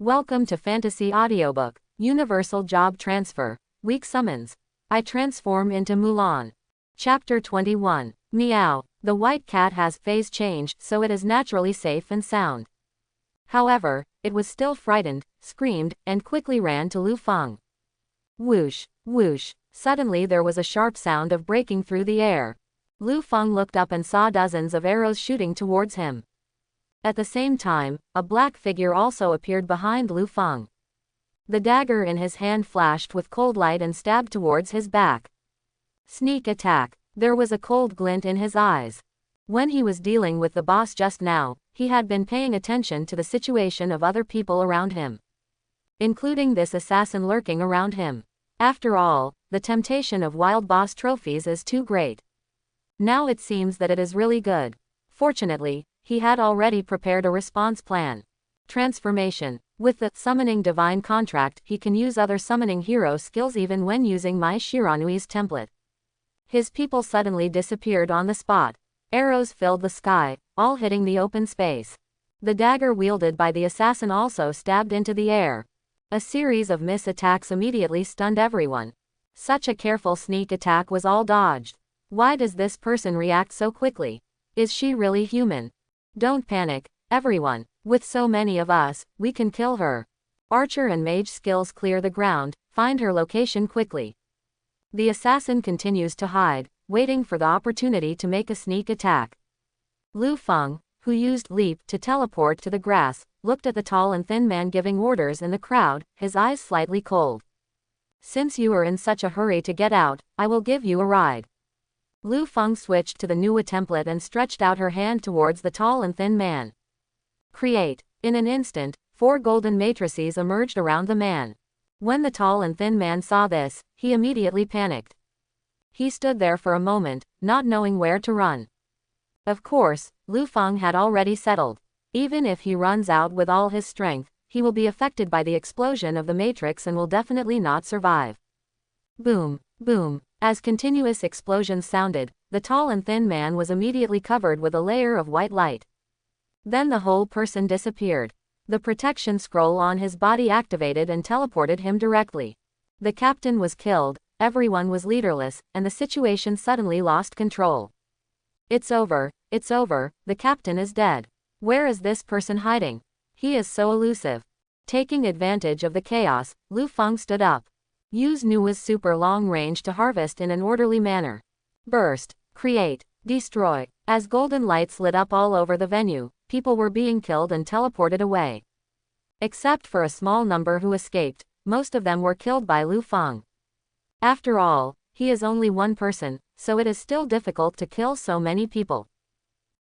Welcome to Fantasy Audiobook, Universal Job Transfer, Weak Summons. I transform into Mulan. Chapter 21. Meow. The white cat has phase change, so it is naturally safe and sound. However, it was still frightened, screamed, and quickly ran to Lu Feng. Whoosh, whoosh. Suddenly there was a sharp sound of breaking through the air. Lu Feng looked up and saw dozens of arrows shooting towards him. At the same time, a black figure also appeared behind Lu Feng. The dagger in his hand flashed with cold light and stabbed towards his back. Sneak attack. There was a cold glint in his eyes. When he was dealing with the boss just now, he had been paying attention to the situation of other people around him, including this assassin lurking around him. After all, the temptation of wild boss trophies is too great. Now it seems that it is really good. Fortunately, he had already prepared a response plan. Transformation. With the Summoning Divine contract, he can use other summoning hero skills even when using Mai Shiranui's template. His people suddenly disappeared on the spot. Arrows filled the sky, all hitting the open space. The dagger wielded by the assassin also stabbed into the air. A series of miss attacks immediately stunned everyone. Such a careful sneak attack was all dodged. Why does this person react so quickly? Is she really human? Don't panic, everyone. With so many of us, we can kill her. Archer and mage skills clear the ground, find her location quickly. The assassin continues to hide, waiting for the opportunity to make a sneak attack. Lu Feng, who used leap to teleport to the grass, looked at the tall and thin man giving orders in the crowd, his eyes slightly cold. Since you are in such a hurry to get out, I will give you a ride. Lu Feng switched to the Nua template and stretched out her hand towards the tall and thin man. Create. In an instant, 4 golden matrices emerged around the man. When the tall and thin man saw this, he immediately panicked. He stood there for a moment, not knowing where to run. Of course, Lu Feng had already settled. Even if he runs out with all his strength, he will be affected by the explosion of the matrix and will definitely not survive. Boom, boom. As continuous explosions sounded, the tall and thin man was immediately covered with a layer of white light. Then the whole person disappeared. The protection scroll on his body activated and teleported him directly. The captain was killed, everyone was leaderless, and the situation suddenly lost control. It's over, the captain is dead. Where is this person hiding? He is so elusive. Taking advantage of the chaos, Lu Feng stood up. Use Nua's super long range to harvest in an orderly manner. Burst, create, destroy. As golden lights lit up all over the venue, people were being killed and teleported away. Except for a small number who escaped, most of them were killed by Lu Feng. After all, he is only one person, so it is still difficult to kill so many people.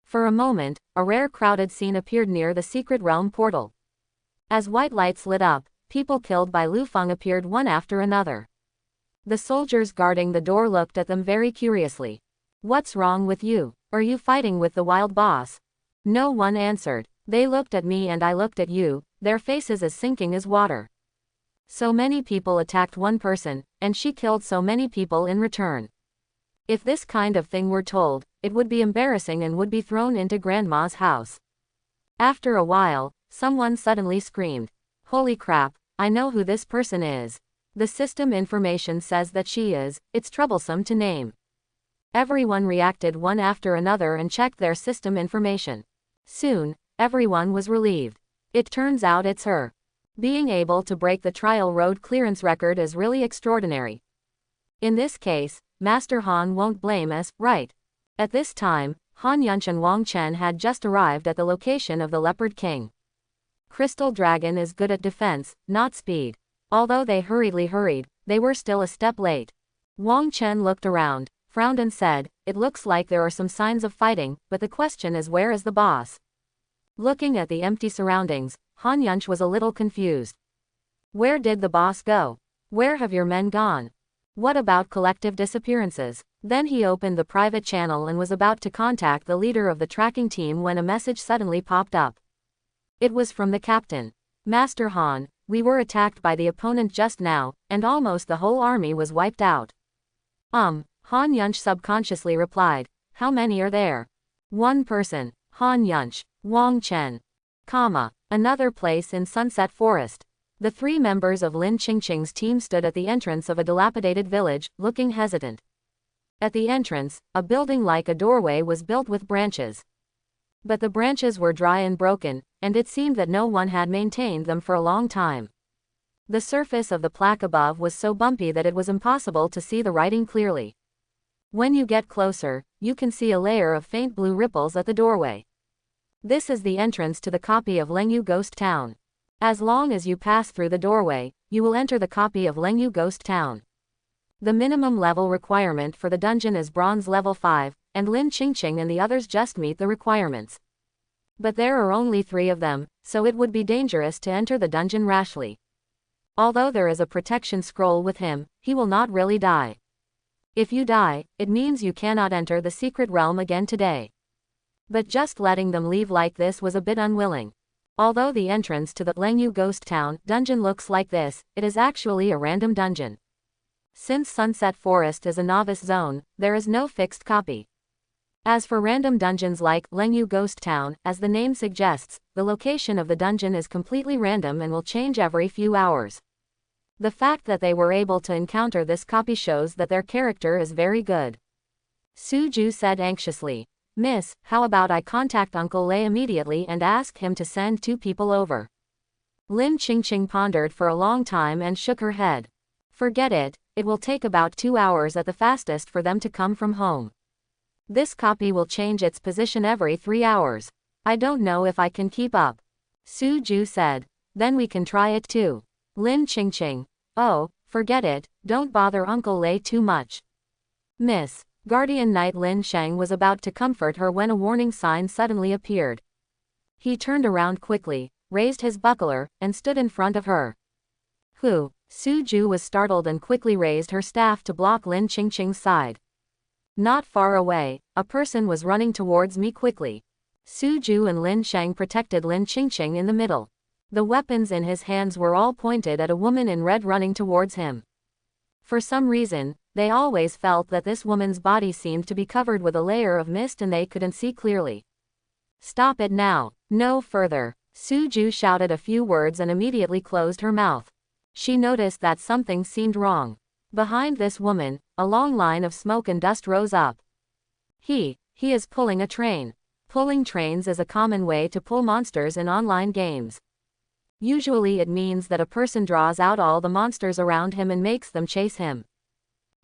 For a moment, a rare crowded scene appeared near the secret realm portal. As white lights lit up, people killed by Lu Feng appeared one after another. The soldiers guarding the door looked at them very curiously. What's wrong with you? Are you fighting with the wild boss? No one answered. They looked at me and I looked at you, their faces as sinking as water. So many people attacked one person, and she killed so many people in return. If this kind of thing were told, it would be embarrassing and would be thrown into Grandma's house. After a while, someone suddenly screamed, "Holy crap, I know who this person is. The system information says that she is, it's troublesome to name." Everyone reacted one after another and checked their system information. Soon, everyone was relieved. It turns out it's her. Being able to break the trial road clearance record is really extraordinary. In this case, Master Han won't blame us, right? At this time, Han Yunch and Wang Chen had just arrived at the location of the Leopard King. Crystal Dragon is good at defense, not speed. Although they hurried, they were still a step late. Wang Chen looked around, frowned and said, "It looks like there are some signs of fighting, but the question is where is the boss?" Looking at the empty surroundings, Han Yunch was a little confused. Where did the boss go? Where have your men gone? What about collective disappearances? Then he opened the private channel and was about to contact the leader of the tracking team when a message suddenly popped up. It was from the captain. "Master Han, we were attacked by the opponent just now, and almost the whole army was wiped out." Han Yunch subconsciously replied, "How many are there?" "One person." Han Yunch. Wang Chen. Another place in Sunset Forest. The 3 members of Lin Qingqing's team stood at the entrance of a dilapidated village, looking hesitant. At the entrance, a building like a doorway was built with branches. But the branches were dry and broken, and it seemed that no one had maintained them for a long time. The surface of the plaque above was so bumpy that it was impossible to see the writing clearly. When you get closer, you can see a layer of faint blue ripples at the doorway. This is the entrance to the copy of Lenu Ghost Town. As long as you pass through the doorway, you will enter the copy of Lenu Ghost Town. The minimum level requirement for the dungeon is bronze level 5, and Lin Qingqing and the others just meet the requirements. But there are only 3 of them, so it would be dangerous to enter the dungeon rashly. Although there is a protection scroll with him, he will not really die. If you die, it means you cannot enter the secret realm again today. But just letting them leave like this was a bit unwilling. Although the entrance to the Lenu Ghost Town dungeon looks like this, it is actually a random dungeon. Since Sunset Forest is a novice zone, there is no fixed copy. As for random dungeons like Lenu Ghost Town, as the name suggests, the location of the dungeon is completely random and will change every few hours. The fact that they were able to encounter this copy shows that their character is very good. Suju said anxiously, "Miss, how about I contact Uncle Lei immediately and ask him to send 2 people over?" Lin Qingqing pondered for a long time and shook her head. "Forget it, it will take about 2 hours at the fastest for them to come from home. This copy will change its position every 3 hours. I don't know if I can keep up." Suju said. "Then we can try it too." Lin Qingqing. "Oh, forget it, don't bother Uncle Lei too much." Miss. Guardian Knight Lin Sheng was about to comfort her when a warning sign suddenly appeared. He turned around quickly, raised his buckler, and stood in front of her. "Who?" Suju was startled and quickly raised her staff to block Lin Qingqing's side. Not far away, a person was running towards me quickly. Suju and Lin Sheng protected Lin Qingqing in the middle. The weapons in his hands were all pointed at a woman in red running towards him. For some reason, they always felt that this woman's body seemed to be covered with a layer of mist and they couldn't see clearly. "Stop it now, no further." Suju shouted a few words and immediately closed her mouth. She noticed that something seemed wrong. Behind this woman, a long line of smoke and dust rose up. He is pulling a train. Pulling trains is a common way to pull monsters in online games. Usually it means that a person draws out all the monsters around him and makes them chase him.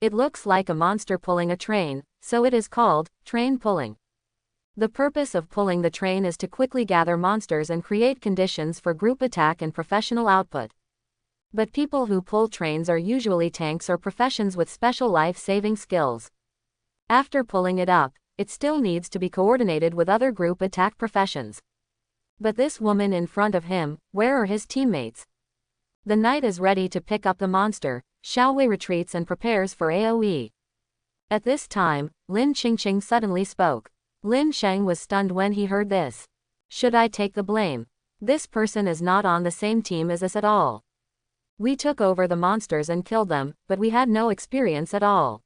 It looks like a monster pulling a train, so it is called train pulling. The purpose of pulling the train is to quickly gather monsters and create conditions for group attack and professional output. But people who pull trains are usually tanks or professions with special life-saving skills. After pulling it up, it still needs to be coordinated with other group attack professions. But this woman in front of him, where are his teammates? The knight is ready to pick up the monster. Xiaowei retreats and prepares for AoE. At this time, Lin Qingqing suddenly spoke. Lin Sheng was stunned when he heard this. "Should I take the blame? This person is not on the same team as us at all. We took over the monsters and killed them, but we had no experience at all.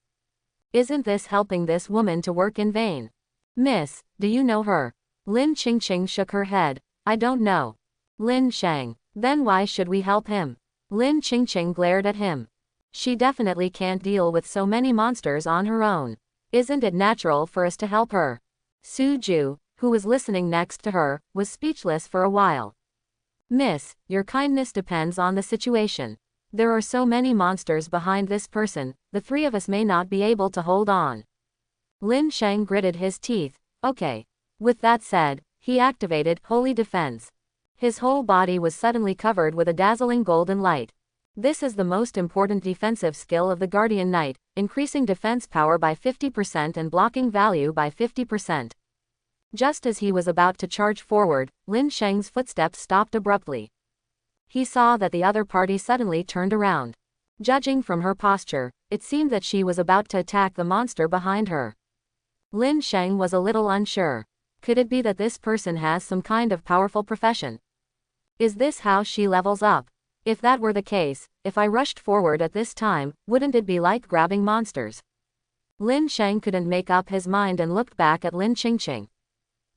Isn't this helping this woman to work in vain?" "Miss, do you know her?" Lin Qingqing shook her head. "I don't know." Lin Sheng. "Then why should we help him?" Lin Qingqing glared at him. "She definitely can't deal with so many monsters on her own. Isn't it natural for us to help her?" Suju, who was listening next to her, was speechless for a while. "Miss, your kindness depends on the situation. There are so many monsters behind this person, the 3 of us may not be able to hold on." Lin Sheng gritted his teeth. "Okay." With that said, he activated Holy Defense. His whole body was suddenly covered with a dazzling golden light. This is the most important defensive skill of the Guardian Knight, increasing defense power by 50% and blocking value by 50%. Just as he was about to charge forward, Lin Sheng's footsteps stopped abruptly. He saw that the other party suddenly turned around. Judging from her posture, it seemed that she was about to attack the monster behind her. Lin Sheng was a little unsure. Could it be that this person has some kind of powerful profession? Is this how she levels up? If that were the case, if I rushed forward at this time, wouldn't it be like grabbing monsters? Lin Sheng couldn't make up his mind and looked back at Lin Qingqing.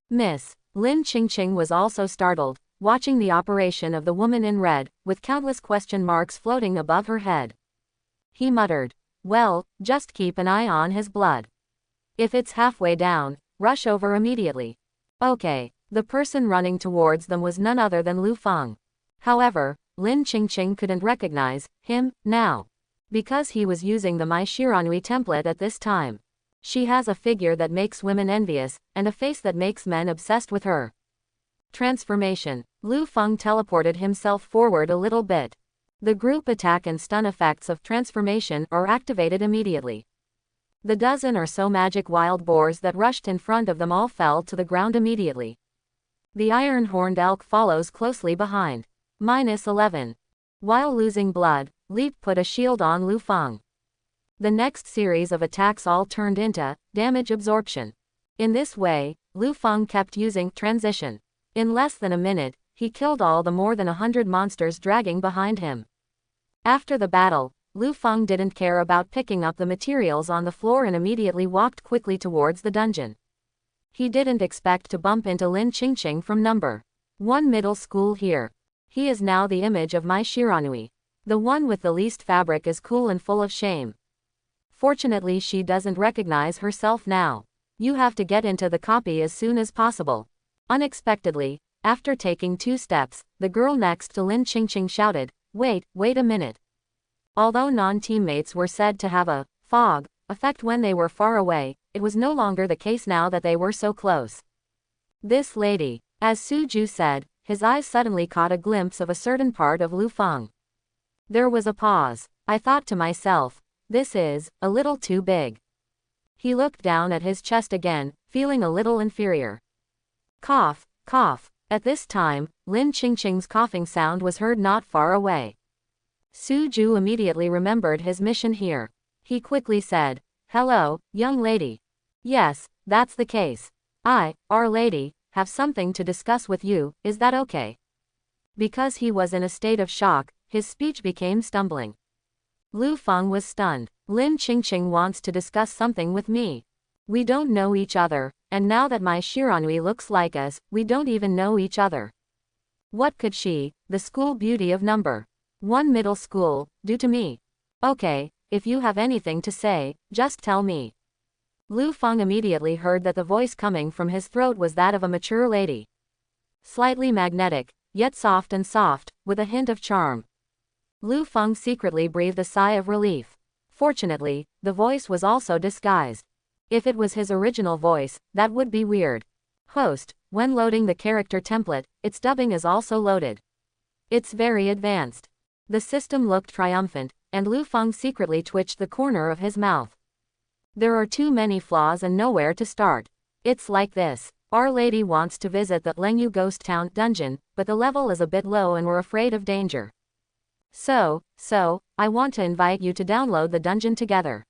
"Miss." Lin Qingqing was also startled. watching the operation of the woman in red, with countless question marks floating above her head. He muttered, "Well, just keep an eye on his blood. If it's halfway down, rush over immediately." Okay. The person running towards them was none other than Lu Feng. However, Lin Qingqing couldn't recognize him now, because he was using the Mai Shiranui template at this time. She has a figure that makes women envious, and a face that makes men obsessed with her. Transformation. Lu Feng teleported himself forward a little bit. The group attack and stun effects of transformation are activated immediately. The dozen or so magic wild boars that rushed in front of them all fell to the ground immediately. The iron-horned elk follows closely behind. -11. While losing blood, Leap put a shield on Lu Feng. The next series of attacks all turned into damage absorption. In this way, Lu Feng kept using transition. In less than a minute, he killed all the more than 100 monsters dragging behind him. After the battle, Lu Feng didn't care about picking up the materials on the floor and immediately walked quickly towards the dungeon. He didn't expect to bump into Lin Qingqing from number 1 middle school here. He is now the image of Mai Shiranui. The one with the least fabric is cool and full of shame. Fortunately, she doesn't recognize herself now. You have to get into the copy as soon as possible. Unexpectedly, after taking 2 steps, the girl next to Lin Qingqing shouted, wait a minute." Although non-teammates were said to have a fog effect when they were far away, it was no longer the case now that they were so close. "This lady," as Suju said, his eyes suddenly caught a glimpse of a certain part of Lu Feng. There was a pause. I thought to myself, this is a little too big. He looked down at his chest again, feeling a little inferior. Cough, cough. At this time, Lin Qingqing's coughing sound was heard not far away. Suju immediately remembered his mission here. He quickly said, "Hello, young lady. Yes, that's the case. Our lady, have something to discuss with you, is that okay?" Because he was in a state of shock, his speech became stumbling. Lu Feng was stunned. "Lin Qingqing wants to discuss something with me. We don't know each other, and now that Mai Shiranui looks like us, we don't even know each other. What could she, the school beauty of number 1 middle school, do to me? Okay, if you have anything to say, just tell me." Lu Feng immediately heard that the voice coming from his throat was that of a mature lady. Slightly magnetic, yet soft, with a hint of charm. Lu Feng secretly breathed a sigh of relief. Fortunately, the voice was also disguised. If it was his original voice, that would be weird. Host, when loading the character template, its dubbing is also loaded. It's very advanced. The system looked triumphant, and Lu Feng secretly twitched the corner of his mouth. There are too many flaws and nowhere to start. It's like this. Our lady wants to visit the Lenu Ghost Town dungeon, but the level is a bit low and we're afraid of danger. So, I want to invite you to download the dungeon together.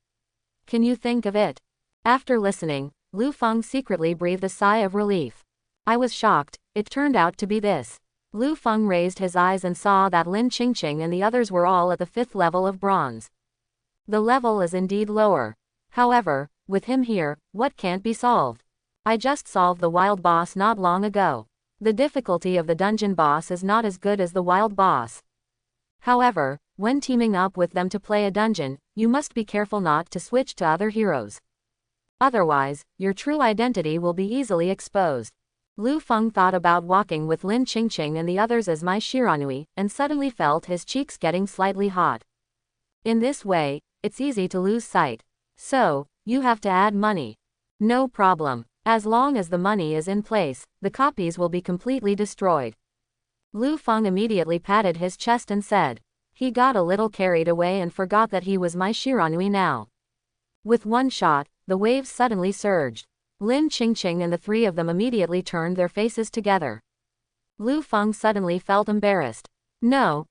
Can you think of it? After listening, Lu Feng secretly breathed a sigh of relief. I was shocked. It turned out to be this. Lu Feng raised his eyes and saw that Lin Qingqing and the others were all at the 5th level of bronze. The level is indeed lower. However, with him here, what can't be solved? I just solved the wild boss not long ago. The difficulty of the dungeon boss is not as good as the wild boss. However, when teaming up with them to play a dungeon, you must be careful not to switch to other heroes. Otherwise, your true identity will be easily exposed. Lu Feng thought about walking with Lin Qingqing and the others as Mai Shiranui, and suddenly felt his cheeks getting slightly hot. In this way, it's easy to lose sight. So, you have to add money. No problem. As long as the money is in place, the copies will be completely destroyed. Lu Feng immediately patted his chest and said. He got a little carried away and forgot that he was Mai Shiranui now. With one shot, the waves suddenly surged. Lin Qingqing and the 3 of them immediately turned their faces together. Lu Feng suddenly felt embarrassed. No,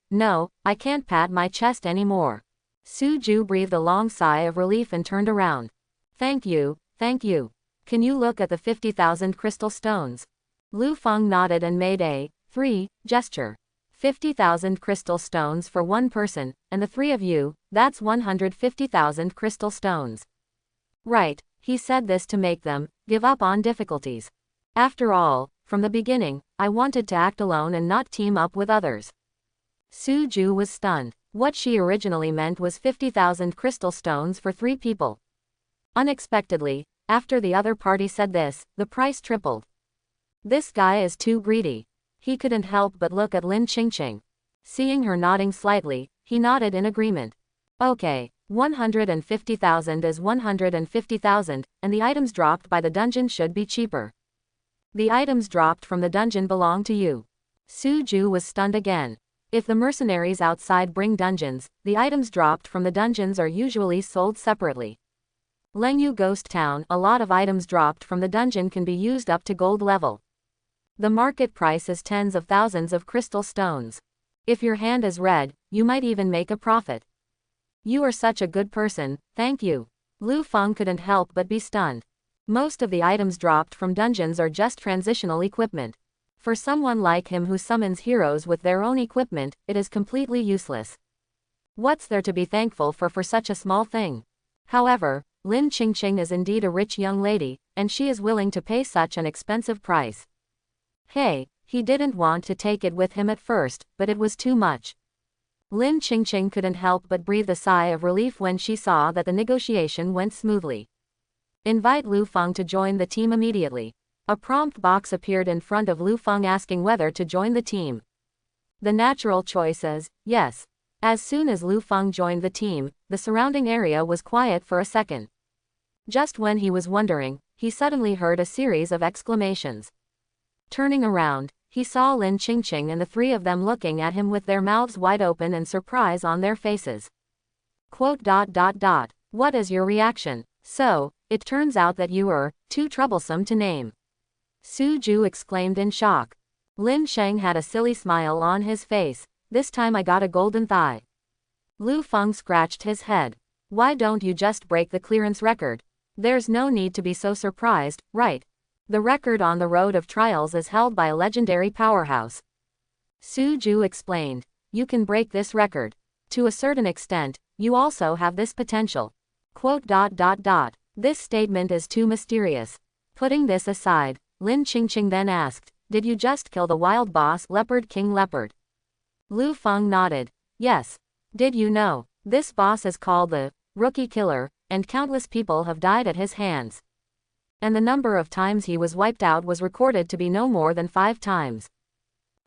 I can't pat my chest anymore. Suju breathed a long sigh of relief and turned around. Thank you. Can you look at the 50,000 crystal stones? Lu Feng nodded and made a 3 gesture. 50,000 crystal stones for one person, and the 3 of you, that's 150,000 crystal stones. Right, he said this to make them give up on difficulties. After all, from the beginning, I wanted to act alone and not team up with others. Suju was stunned. What she originally meant was 50,000 crystal stones for 3 people. Unexpectedly, after the other party said this, the price tripled. This guy is too greedy. He couldn't help but look at Lin Qingqing. Seeing her nodding slightly, he nodded in agreement. Okay, 150,000 is 150,000, and the items dropped by the dungeon should be cheaper. The items dropped from the dungeon belong to you. Suju was stunned again. If the mercenaries outside bring dungeons, the items dropped from the dungeons are usually sold separately. Lenu Ghost Town, a lot of items dropped from the dungeon can be used up to gold level. The market price is tens of thousands of crystal stones. If your hand is red, you might even make a profit. You are such a good person, thank you. Lu Feng couldn't help but be stunned. Most of the items dropped from dungeons are just transitional equipment. For someone like him who summons heroes with their own equipment, it is completely useless. What's there to be thankful for such a small thing? However, Lin Qingqing is indeed a rich young lady, and she is willing to pay such an expensive price. Hey, he didn't want to take it with him at first, but it was too much. Lin Qingqing couldn't help but breathe a sigh of relief when she saw that the negotiation went smoothly. Invite Lu Feng to join the team immediately. A prompt box appeared in front of Lu Feng asking whether to join the team. The natural choice is, yes. As soon as Lu Feng joined the team, the surrounding area was quiet for a second. Just when he was wondering, he suddenly heard a series of exclamations. Turning around, he saw Lin Qingqing and the 3 of them looking at him with their mouths wide open and surprise on their faces. Quote. What is your reaction? So, it turns out that you are too troublesome to name. Suju exclaimed in shock. Lin Sheng had a silly smile on his face. This time I got a golden thigh. Lu Feng scratched his head. Why don't you just break the clearance record? There's no need to be so surprised, right? The record on the Road of Trials is held by a legendary powerhouse. Suju explained. You can break this record. To a certain extent, you also have this potential. Quote. This statement is too mysterious. Putting this aside, Lin Qingqing then asked, did you just kill the wild boss Leopard King Leopard? Lu Feng nodded. Yes. Did you know, this boss is called the Rookie Killer, and countless people have died at his hands. And the number of times he was wiped out was recorded to be no more than 5 times.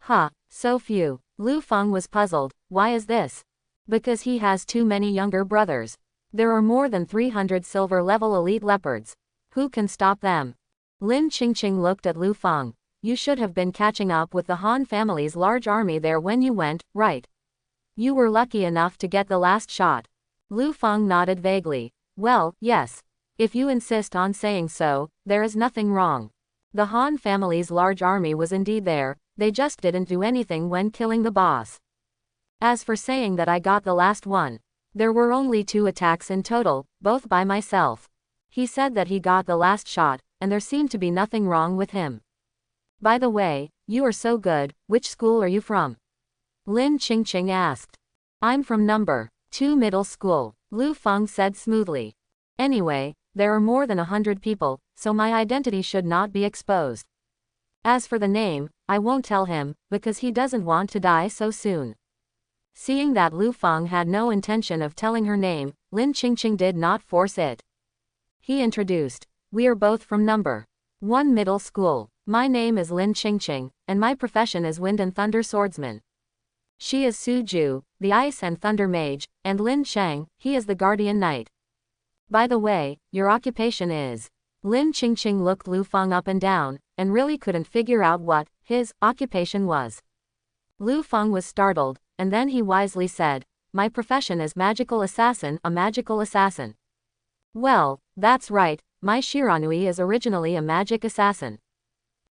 Huh, so few. Lu Feng was puzzled. Why is this? Because he has too many younger brothers. There are more than 300 silver level elite leopards. Who can stop them? Lin Qingqing looked at Lu Feng. You should have been catching up with the Han family's large army there when you went, right? You were lucky enough to get the last shot. Lu Feng nodded vaguely. Well, yes. If you insist on saying so, there is nothing wrong. The Han family's large army was indeed there, they just didn't do anything when killing the boss. As for saying that I got the last one, there were only 2 attacks in total, both by myself. He said that he got the last shot, and there seemed to be nothing wrong with him. By the way, you are so good, which school are you from? Lin Qingqing asked. I'm from number 2 middle school, Lu Feng said smoothly. Anyway, there are more than 100 people, so my identity should not be exposed. As for the name, I won't tell him, because he doesn't want to die so soon. Seeing that Lu Feng had no intention of telling her name, Lin Qingqing did not force it. He introduced. We are both from number 1 middle school. My name is Lin Qingqing, and my profession is Wind and Thunder Swordsman. She is Suju, the Ice and Thunder Mage, and Lin Sheng, he is the Guardian Knight. By the way, your occupation is. Lin Qingqing looked Lu Feng up and down, and really couldn't figure out what his occupation was. Lu Feng was startled, and then he wisely said, my profession is magical assassin, a magical assassin. Well, that's right, my Shiranui is originally a magic assassin.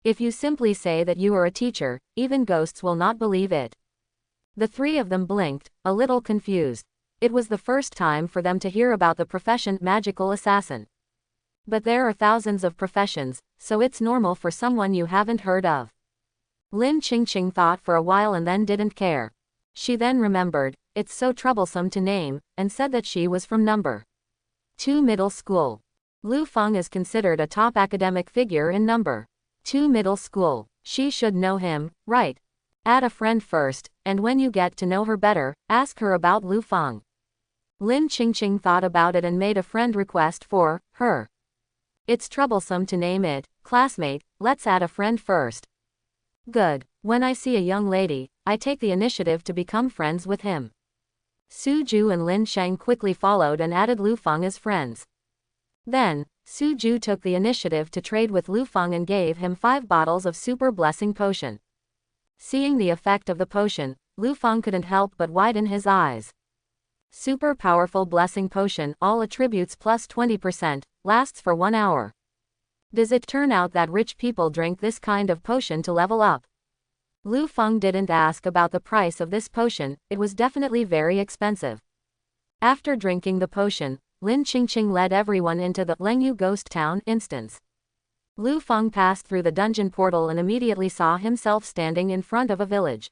If you simply say that you are a teacher, even ghosts will not believe it. The 3 of them blinked, a little confused. It was the first time for them to hear about the profession magical assassin. But there are thousands of professions, so it's normal for someone you haven't heard of. Lin Qingqing thought for a while and then didn't care. She then remembered, it's so troublesome to name, and said that she was from number 2 middle school. Lu Feng is considered a top academic figure in number 2 middle school. She should know him, right? Add a friend first, and when you get to know her better, ask her about Lu Feng. Lin Qingqing thought about it and made a friend request for her. It's troublesome to name it, classmate, let's add a friend first. Good. When I see a young lady, I take the initiative to become friends with him. Su Ju and Lin Sheng quickly followed and added Lu Feng as friends. Then, Su Ju took the initiative to trade with Lu Feng and gave him 5 bottles of Super Blessing Potion. Seeing the effect of the potion, Lu Feng couldn't help but widen his eyes. Super Powerful Blessing Potion, all attributes plus 20%, lasts for 1 hour. Does it turn out that rich people drink this kind of potion to level up? Lu Feng didn't ask about the price of this potion, it was definitely very expensive. After drinking the potion, Lin Qingqing led everyone into the Lenu Ghost Town instance. Lu Feng passed through the dungeon portal and immediately saw himself standing in front of a village.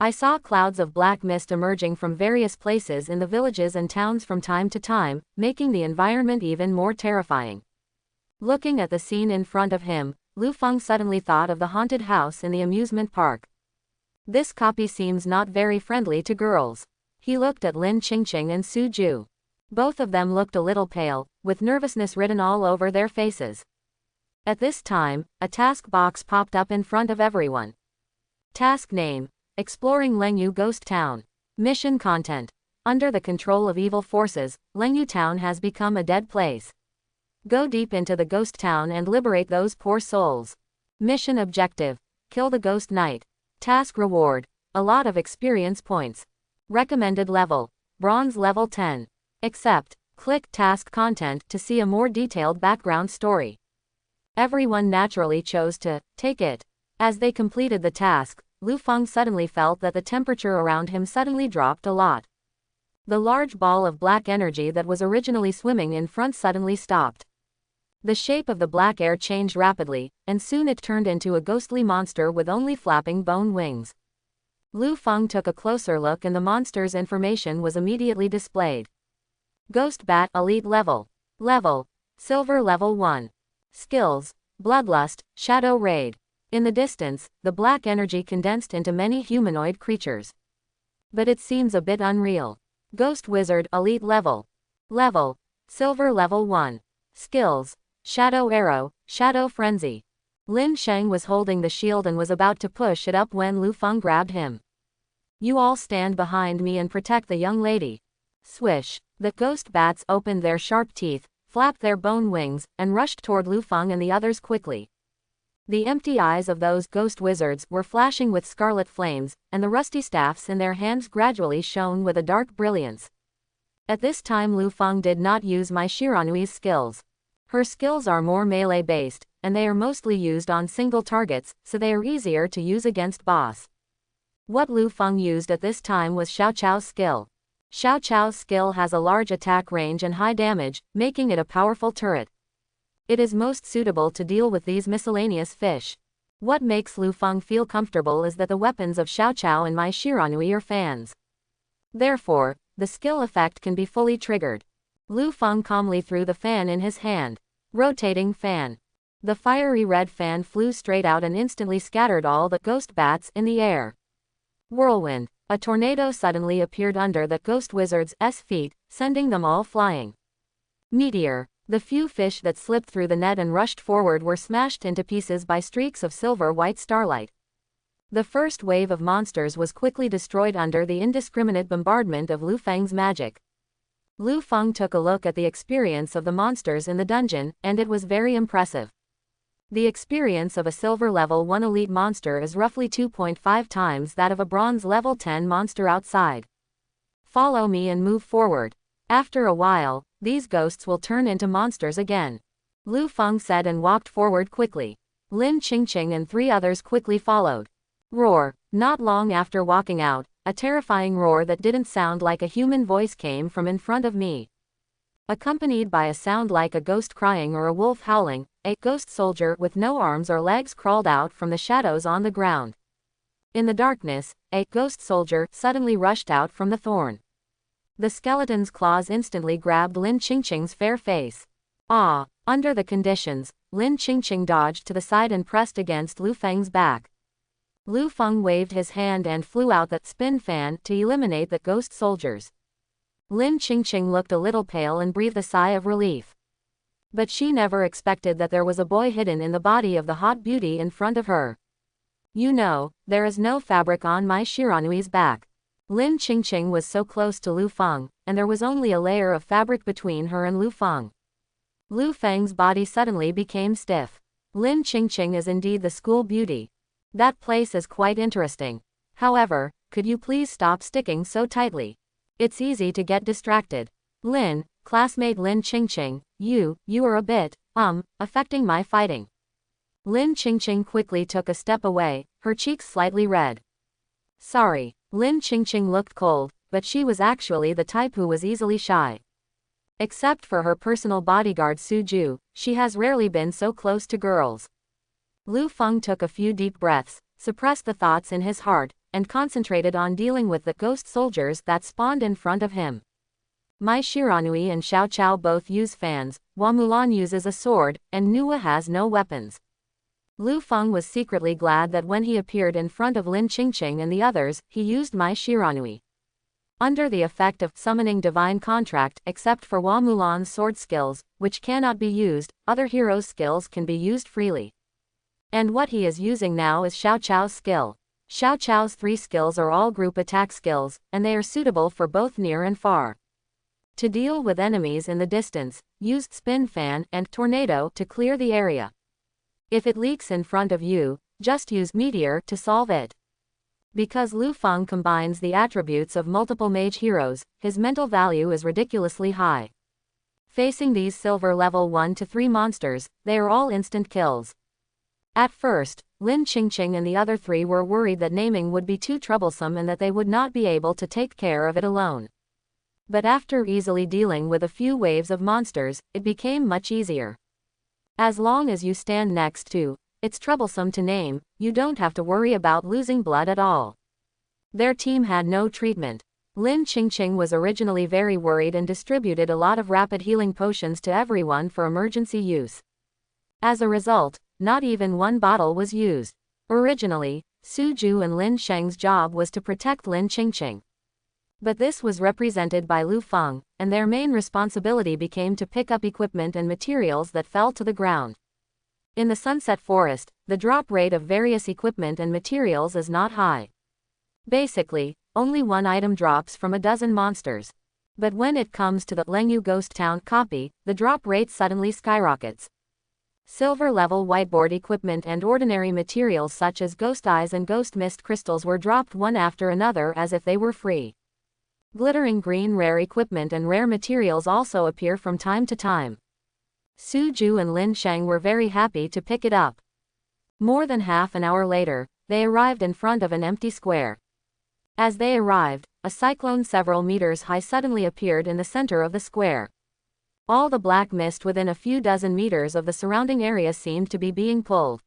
I saw clouds of black mist emerging from various places in the villages and towns from time to time, making the environment even more terrifying. Looking at the scene in front of him, Lu Feng suddenly thought of the haunted house in the amusement park. This copy seems not very friendly to girls. He looked at Lin Qingqing and Su Ju. Both of them looked a little pale, with nervousness written all over their faces. At this time, a task box popped up in front of everyone. Task name: Exploring Lenu Ghost Town. Mission content: Under the control of evil forces, Lenu Town has become a dead place. Go deep into the ghost town and liberate those poor souls. Mission objective: Kill the Ghost Knight. Task reward: a lot of experience points. Recommended level: Bronze level 10. Accept. Click Task Content to see a more detailed background story. Everyone naturally chose to take it. As they completed the task, Lu Feng suddenly felt that the temperature around him suddenly dropped a lot. The large ball of black energy that was originally swimming in front suddenly stopped. The shape of the black air changed rapidly, and soon it turned into a ghostly monster with only flapping bone wings. Lu Feng took a closer look and the monster's information was immediately displayed. Ghost Bat Elite Level. Level: Silver Level 1. Skills: Bloodlust, Shadow Raid. In the distance, the black energy condensed into many humanoid creatures. But it seems a bit unreal. Ghost Wizard Elite Level. Level: Silver Level 1. Skills: Shadow Arrow, Shadow Frenzy. Lin Sheng was holding the shield and was about to push it up when Lu Feng grabbed him. You all stand behind me and protect the young lady. Swish. The ghost bats opened their sharp teeth, flapped their bone wings, and rushed toward Lu Feng and the others quickly. The empty eyes of those ghost wizards were flashing with scarlet flames, and the rusty staffs in their hands gradually shone with a dark brilliance. At this time Lu Feng did not use Mai Shiranui's skills. Her skills are more melee-based, and they are mostly used on single targets, so they are easier to use against boss. What Lu Feng used at this time was Xiao Chao's skill. Xiao Chao's skill has a large attack range and high damage, making it a powerful turret. It is most suitable to deal with these miscellaneous fish. What makes Lu Feng feel comfortable is that the weapons of Xiao Chao and Mai Shiranui are fans. Therefore, the skill effect can be fully triggered. Lu Feng calmly threw the fan in his hand. Rotating fan. The fiery red fan flew straight out and instantly scattered all the ghost bats in the air. Whirlwind. A tornado suddenly appeared under the ghost wizard's feet, sending them all flying. Meteor. The few fish that slipped through the net and rushed forward were smashed into pieces by streaks of silver-white starlight. The first wave of monsters was quickly destroyed under the indiscriminate bombardment of Lu Feng's magic. Lu Feng took a look at the experience of the monsters in the dungeon, and it was very impressive. The experience of a silver level 1 elite monster is roughly 2.5 times that of a bronze level 10 monster outside. Follow me and move forward. After a while, these ghosts will turn into monsters again. Lu Feng said and walked forward quickly. Lin Qingqing and 3 others quickly followed. Roar. Not long after walking out, a terrifying roar that didn't sound like a human voice came from in front of me. Accompanied by a sound like a ghost crying or a wolf howling, a ghost soldier with no arms or legs crawled out from the shadows on the ground. In the darkness, a ghost soldier suddenly rushed out from the thorn. The skeleton's claws instantly grabbed Lin Qingqing's fair face. Ah! Under the conditions, Lin Qingqing dodged to the side and pressed against Lu Feng's back. Lu Feng waved his hand and flew out that spin fan to eliminate the ghost soldiers. Lin Qingqing looked a little pale and breathed a sigh of relief. But she never expected that there was a boy hidden in the body of the hot beauty in front of her. You know, there is no fabric on my Shiranui's back. Lin Qingqing was so close to Lu Feng, and there was only a layer of fabric between her and Lu Feng. Lu Feng's body suddenly became stiff. Lin Qingqing is indeed the school beauty. That place is quite interesting. However, could you please stop sticking so tightly? It's easy to get distracted. Lin, classmate Lin Qingqing, you are a bit, affecting my fighting. Lin Qingqing quickly took a step away, her cheeks slightly red. Sorry. Lin Qingqing looked cold, but she was actually the type who was easily shy. Except for her personal bodyguard Suju, she has rarely been so close to girls. Lu Feng took a few deep breaths, suppressed the thoughts in his heart, and concentrated on dealing with the ghost soldiers that spawned in front of him. Mai Shiranui and Xiao Chao both use fans, while Mulan uses a sword, and Nua has no weapons. Lu Feng was secretly glad that when he appeared in front of Lin Qingqing and the others, he used Mai Shiranui. Under the effect of summoning divine contract, except for Hua Mulan's sword skills, which cannot be used, other heroes' skills can be used freely. And what he is using now is Xiao Chao's skill. Xiao Chao's 3 skills are all group attack skills, and they are suitable for both near and far. To deal with enemies in the distance, use Spin Fan and Tornado to clear the area. If it leaks in front of you, just use Meteor to solve it. Because Lu Feng combines the attributes of multiple mage heroes, his mental value is ridiculously high. Facing these silver level 1 to 3 monsters, they are all instant kills. At first, Lin Qingqing and the other 3 were worried that naming would be too troublesome and that they would not be able to take care of it alone. But after easily dealing with a few waves of monsters, it became much easier. As long as you stand next to, it's troublesome to name, you don't have to worry about losing blood at all. Their team had no treatment. Lin Qingqing was originally very worried and distributed a lot of rapid healing potions to everyone for emergency use. As a result, not even 1 bottle was used. Originally, Suju and Lin Sheng's job was to protect Lin Qingqing. But this was represented by Lu Feng, and their main responsibility became to pick up equipment and materials that fell to the ground. In the Sunset Forest, the drop rate of various equipment and materials is not high. Basically, only 1 item drops from a dozen monsters. But when it comes to the Lenu Ghost Town copy, the drop rate suddenly skyrockets. Silver level whiteboard equipment and ordinary materials such as ghost eyes and ghost mist crystals were dropped one after another as if they were free. Glittering green rare equipment and rare materials also appear from time to time. Suju and Lin Sheng were very happy to pick it up. More than half an hour later, they arrived in front of an empty square. As they arrived, a cyclone several meters high suddenly appeared in the center of the square. All the black mist within a few dozen meters of the surrounding area seemed to be being pulled.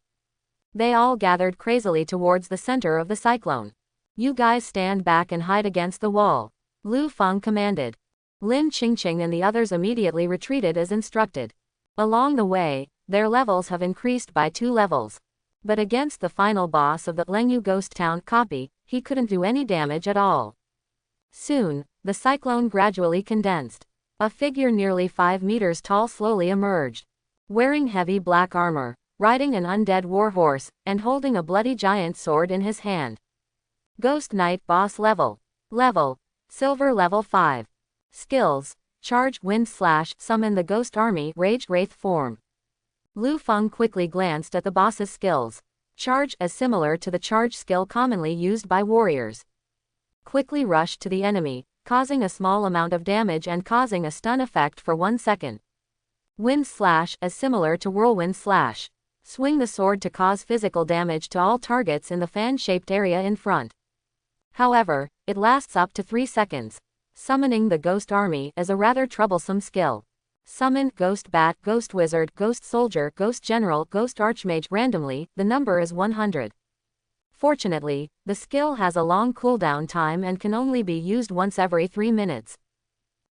They all gathered crazily towards the center of the cyclone. You guys stand back and hide against the wall, Lu Feng commanded. Lin Qingqing and the others immediately retreated as instructed. Along the way, their levels have increased by 2 levels. But against the final boss of the Lenu Ghost Town copy, he couldn't do any damage at all. Soon, the cyclone gradually condensed. A figure nearly 5 meters tall slowly emerged. Wearing heavy black armor, riding an undead warhorse, and holding a bloody giant sword in his hand. Ghost Knight boss level. Silver level 5. Skills. Charge Wind Slash summon the Ghost Army Rage Wraith form. Lu Feng quickly glanced at the boss's skills. Charge is similar to the charge skill commonly used by warriors. Quickly rush to the enemy, causing a small amount of damage and causing a stun effect for 1 second. Wind Slash is similar to Whirlwind Slash. Swing the sword to cause physical damage to all targets in the fan-shaped area in front. However, it lasts up to 3 seconds. Summoning the Ghost Army is a rather troublesome skill. Summon Ghost Bat, Ghost Wizard, Ghost Soldier, Ghost General, Ghost Archmage randomly, the number is 100. Fortunately, the skill has a long cooldown time and can only be used once every 3 minutes.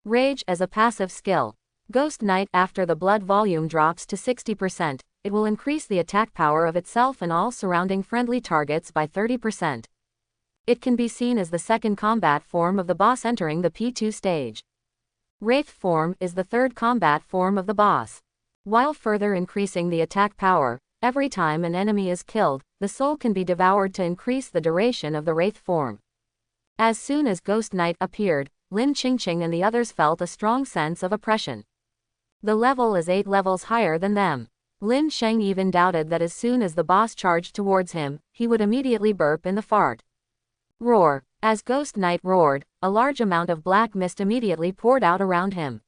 Rage is a passive skill. Ghost Knight. After the blood volume drops to 60%, it will increase the attack power of itself and all surrounding friendly targets by 30%. It can be seen as the second combat form of the boss entering the P2 stage. Wraith form is the third combat form of the boss. While further increasing the attack power, every time an enemy is killed, the soul can be devoured to increase the duration of the Wraith form. As soon as Ghost Knight appeared, Lin Qingqing and the others felt a strong sense of oppression. The level is 8 levels higher than them. Lin Sheng even doubted that as soon as the boss charged towards him, he would immediately burp in the fart. Roar. As Ghost Knight roared, a large amount of black mist immediately poured out around him.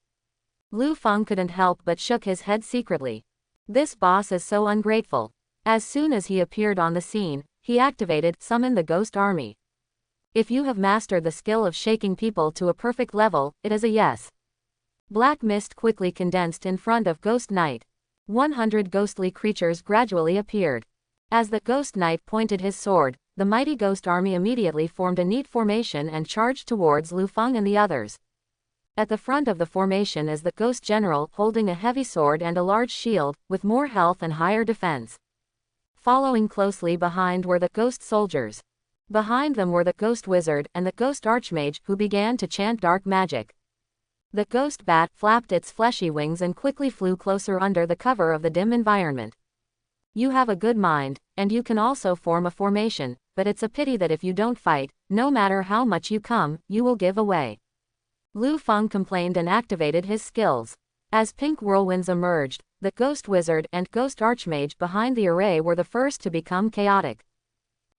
Lu Feng couldn't help but shook his head secretly. This boss is so ungrateful. As soon as he appeared on the scene, he activated Summon the Ghost Army. If you have mastered the skill of shaking people to a perfect level, it is a yes. Black mist quickly condensed in front of Ghost Knight. 100 ghostly creatures gradually appeared. As the Ghost Knight pointed his sword, the mighty ghost army immediately formed a neat formation and charged towards Lu Feng and the others. At the front of the formation is the Ghost General holding a heavy sword and a large shield, with more health and higher defense. Following closely behind were the Ghost Soldiers. Behind them were the Ghost Wizard and the Ghost Archmage, who began to chant dark magic. The Ghost Bat flapped its fleshy wings and quickly flew closer under the cover of the dim environment. You have a good mind, and you can also form a formation, but it's a pity that if you don't fight, no matter how much you come, you will give away. Lu Feng complained and activated his skills. As pink whirlwinds emerged, the Ghost Wizard and Ghost Archmage behind the array were the first to become chaotic.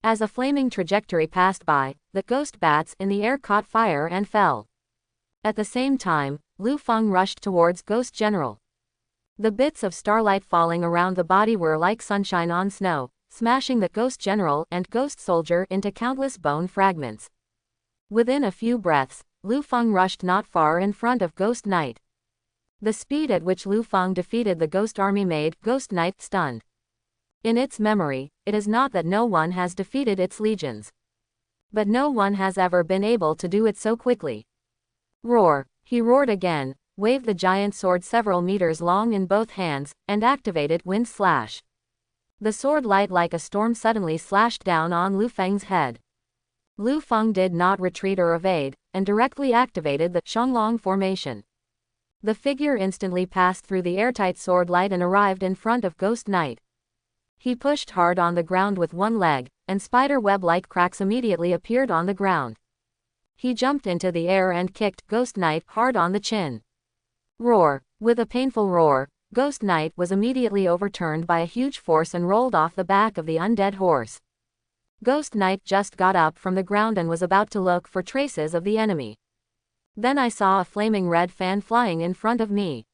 As a flaming trajectory passed by, the Ghost Bats in the air caught fire and fell. At the same time, Lu Feng rushed towards Ghost General. The bits of starlight falling around the body were like sunshine on snow, smashing the Ghost General and Ghost Soldier into countless bone fragments. Within a few breaths, Lu Feng rushed not far in front of Ghost Knight. The speed at which Lu Feng defeated the Ghost Army made Ghost Knight stunned. In its memory, it is not that no one has defeated its legions, but no one has ever been able to do it so quickly. Roar. He roared again, waved the giant sword several meters long in both hands, and activated Wind Slash. The sword light like a storm suddenly slashed down on Lu Feng's head. Lu Feng did not retreat or evade, and directly activated the Shenglong formation. The figure instantly passed through the airtight sword light and arrived in front of Ghost Knight. He pushed hard on the ground with one leg, and spider web-like cracks immediately appeared on the ground. He jumped into the air and kicked Ghost Knight hard on the chin. Roar. With a painful roar, Ghost Knight was immediately overturned by a huge force and rolled off the back of the undead horse. Ghost Knight just got up from the ground and was about to look for traces of the enemy. Then I saw a flaming red fan flying in front of me.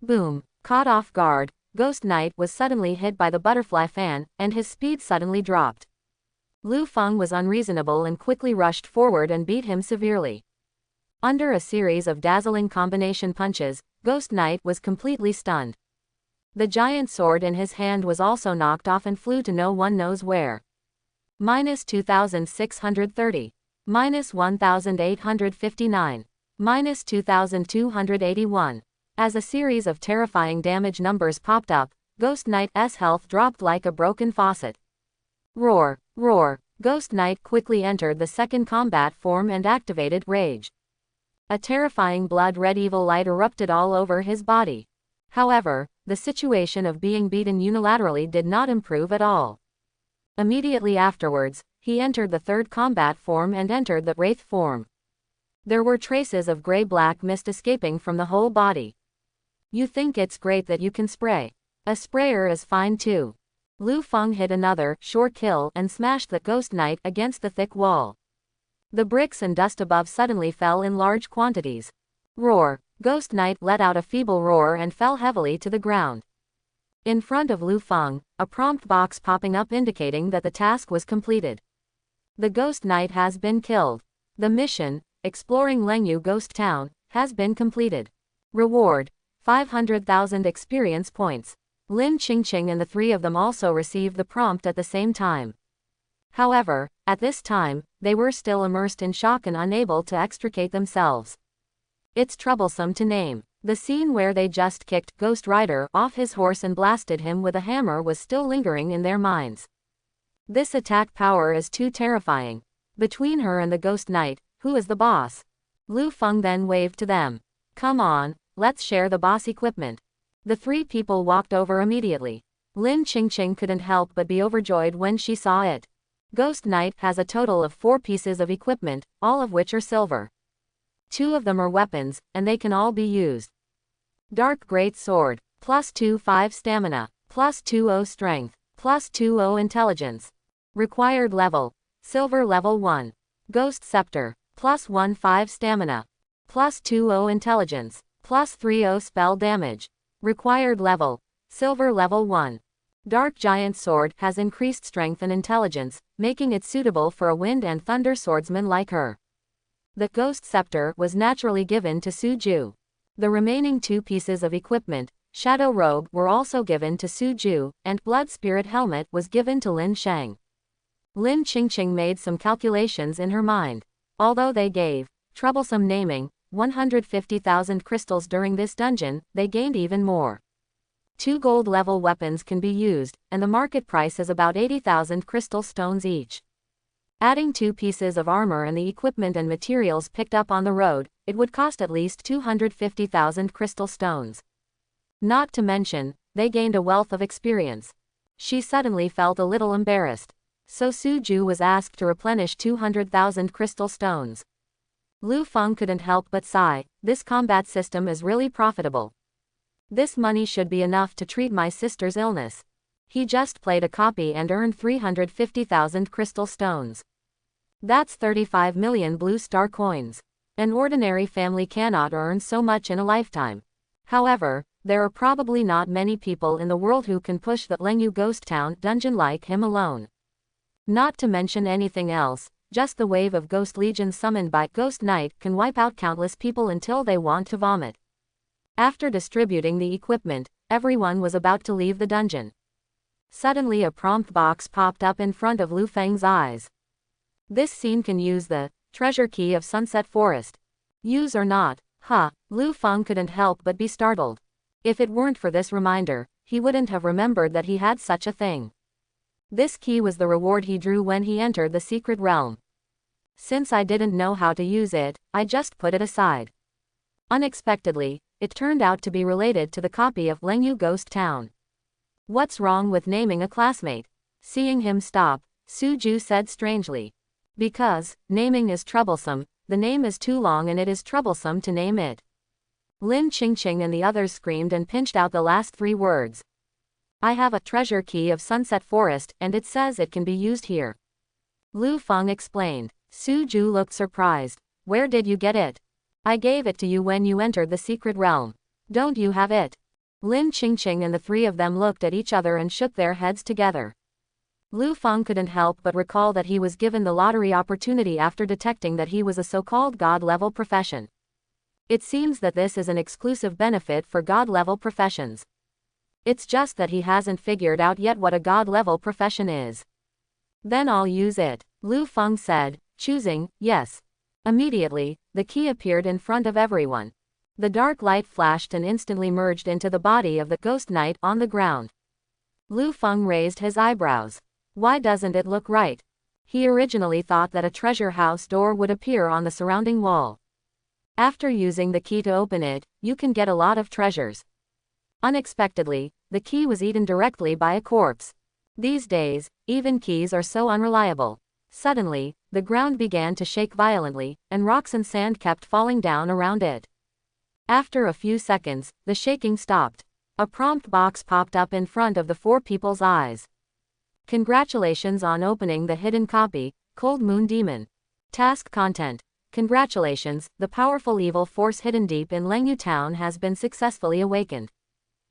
Boom. Caught off guard, Ghost Knight was suddenly hit by the butterfly fan, and his speed suddenly dropped. Lu Feng was unreasonable and quickly rushed forward and beat him severely. Under a series of dazzling combination punches, Ghost Knight was completely stunned. The giant sword in his hand was also knocked off and flew to no one knows where. -2630. -1859. -2281. As a series of terrifying damage numbers popped up, Ghost Knight's health dropped like a broken faucet. Roar. Roar. Ghost Knight quickly entered the second combat form and activated Rage. A terrifying blood-red evil light erupted all over his body. However, the situation of being beaten unilaterally did not improve at all. Immediately afterwards, he entered the third combat form and entered the Wraith form. There were traces of gray-black mist escaping from the whole body. You think it's great that you can spray. A sprayer is fine too. Lu Feng hit another sure kill and smashed the Ghost Knight against the thick wall. The bricks and dust above suddenly fell in large quantities. Roar. Ghost Knight let out a feeble roar and fell heavily to the ground. In front of Lu Feng, a prompt box popping up indicating that the task was completed. The Ghost Knight has been killed. The mission, exploring Lenu Ghost Town, has been completed. Reward: 500,000 experience points. Lin Qingqing and the three of them also received the prompt at the same time. However, at this time, they were still immersed in shock and unable to extricate themselves. It's troublesome to name. The scene where they just kicked Ghost Rider off his horse and blasted him with a hammer was still lingering in their minds. This attack power is too terrifying. Between her and the Ghost Knight, who is the boss? Lu Feng then waved to them. Come on, let's share the boss equipment. The three people walked over immediately. Lin Qingqing couldn't help but be overjoyed when she saw it. Ghost Knight has a total of 4 pieces of equipment, all of which are silver. 2 of them are weapons, and they can all be used. Dark Great Sword, plus 2-5 stamina, plus 2-0 strength, plus 2-0 intelligence. Required level, silver level 1. Ghost Scepter, plus 1-5 stamina, plus 2-0 intelligence, plus 3-0 spell damage. Required level, silver level 1. Dark Giant Sword has increased strength and intelligence, making it suitable for a wind and thunder swordsman like her. The Ghost Scepter was naturally given to Suju. The remaining 2 pieces of equipment, Shadow Robe, were also given to Suju, and Blood Spirit Helmet was given to Lin Shang. Lin Qingqing made some calculations in her mind. Although they gave troublesome naming 150,000 crystals during this dungeon, they gained even more. 2 gold level weapons can be used, and the market price is about 80,000 crystal stones each. Adding 2 pieces of armor and the equipment and materials picked up on the road, it would cost at least 250,000 crystal stones. Not to mention, they gained a wealth of experience. She suddenly felt a little embarrassed. So Suju was asked to replenish 200,000 crystal stones. Lu Feng couldn't help but sigh. This combat system is really profitable. This money should be enough to treat my sister's illness. He just played a copy and earned 350,000 crystal stones. That's 35 million blue star coins. An ordinary family cannot earn so much in a lifetime. However, there are probably not many people in the world who can push the Lenu Ghost Town dungeon like him alone. Not to mention anything else, just the wave of Ghost Legion summoned by Ghost Knight can wipe out countless people until they want to vomit. After distributing the equipment, everyone was about to leave the dungeon. Suddenly a prompt box popped up in front of Lu Feng's eyes. This scene can use the treasure key of Sunset Forest. Use or not, Lu Feng couldn't help but be startled. If it weren't for this reminder, he wouldn't have remembered that he had such a thing. This key was the reward he drew when he entered the secret realm. Since I didn't know how to use it, I just put it aside. Unexpectedly, it turned out to be related to the copy of Lenu Ghost Town. What's wrong with naming a classmate? Seeing him stop, Suju said strangely. Because naming is troublesome, the name is too long and it is troublesome to name it. Lin Qingqing and the others screamed and pinched out the last 3 words. I have a treasure key of Sunset Forest and it says it can be used here. Lu Feng explained. Suju looked surprised. Where did you get it? I gave it to you when you entered the secret realm. Don't you have it? Lin Qingqing and the 3 of them looked at each other and shook their heads together. Lu Feng couldn't help but recall that he was given the lottery opportunity after detecting that he was a so-called god-level profession. It seems that this is an exclusive benefit for god-level professions. It's just that he hasn't figured out yet what a god-level profession is. Then I'll use it, Lu Feng said, choosing yes. Immediately, the key appeared in front of everyone. The dark light flashed and instantly merged into the body of the Ghost Knight on the ground. Lu Feng raised his eyebrows. Why doesn't it look right? He originally thought that a treasure house door would appear on the surrounding wall. After using the key to open it, you can get a lot of treasures. Unexpectedly, the key was eaten directly by a corpse. These days, even keys are so unreliable. Suddenly, the ground began to shake violently, and rocks and sand kept falling down around it. After a few seconds, the shaking stopped. A prompt box popped up in front of the 4 people's eyes. Congratulations on opening the hidden copy, Cold Moon Demon. Task content. Congratulations, the powerful evil force hidden deep in Lenu Town has been successfully awakened.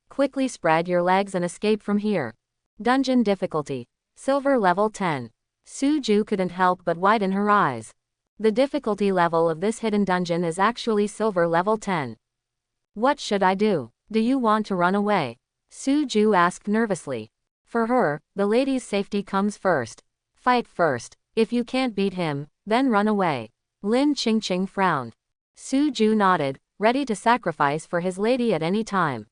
Quickly spread your legs and escape from here. Dungeon difficulty. Silver level 10. Suju couldn't help but widen her eyes. The difficulty level of this hidden dungeon is actually silver level 10. What should I do? Do you want to run away? Suju asked nervously. For her, the lady's safety comes first. Fight first. If you can't beat him, then run away. Lin Qingqing frowned. Suju nodded. ready to sacrifice for his lady at any time.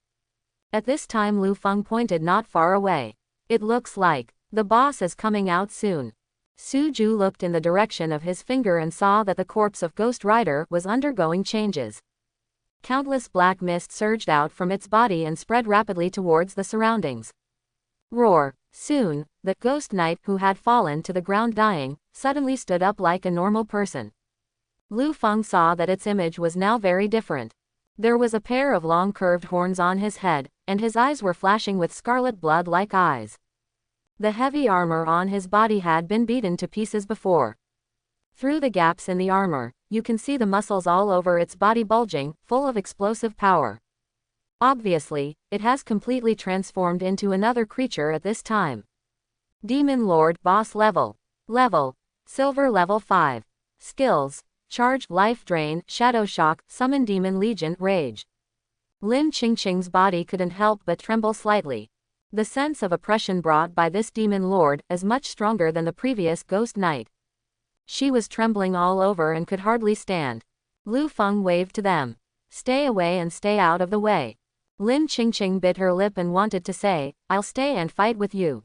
At this time Lu Feng pointed not far away. It looks like the boss is coming out soon. Su Ju looked in the direction of his finger and saw that the corpse of Ghost Rider was undergoing changes. Countless black mist surged out from its body and spread rapidly towards the surroundings. Roar! Soon, the ghost knight who had fallen to the ground dying, suddenly stood up like a normal person. Lu Feng saw that its image was now very different. There was a pair of long curved horns on his head, and his eyes were flashing with scarlet blood like eyes. The heavy armor on his body had been beaten to pieces before. Through the gaps in the armor, you can see the muscles all over its body bulging, full of explosive power. Obviously, it has completely transformed into another creature at this time. Demon Lord Boss Level. Silver Level 5. Skills. Charge, Life Drain, Shadow Shock, Summon Demon Legion, Rage. Lin Qingqing's body couldn't help but tremble slightly. The sense of oppression brought by this demon lord is much stronger than the previous ghost knight. She was trembling all over and could hardly stand. Lu Feng waved to them. Stay away and stay out of the way. Lin Qingqing bit her lip and wanted to say, I'll stay and fight with you.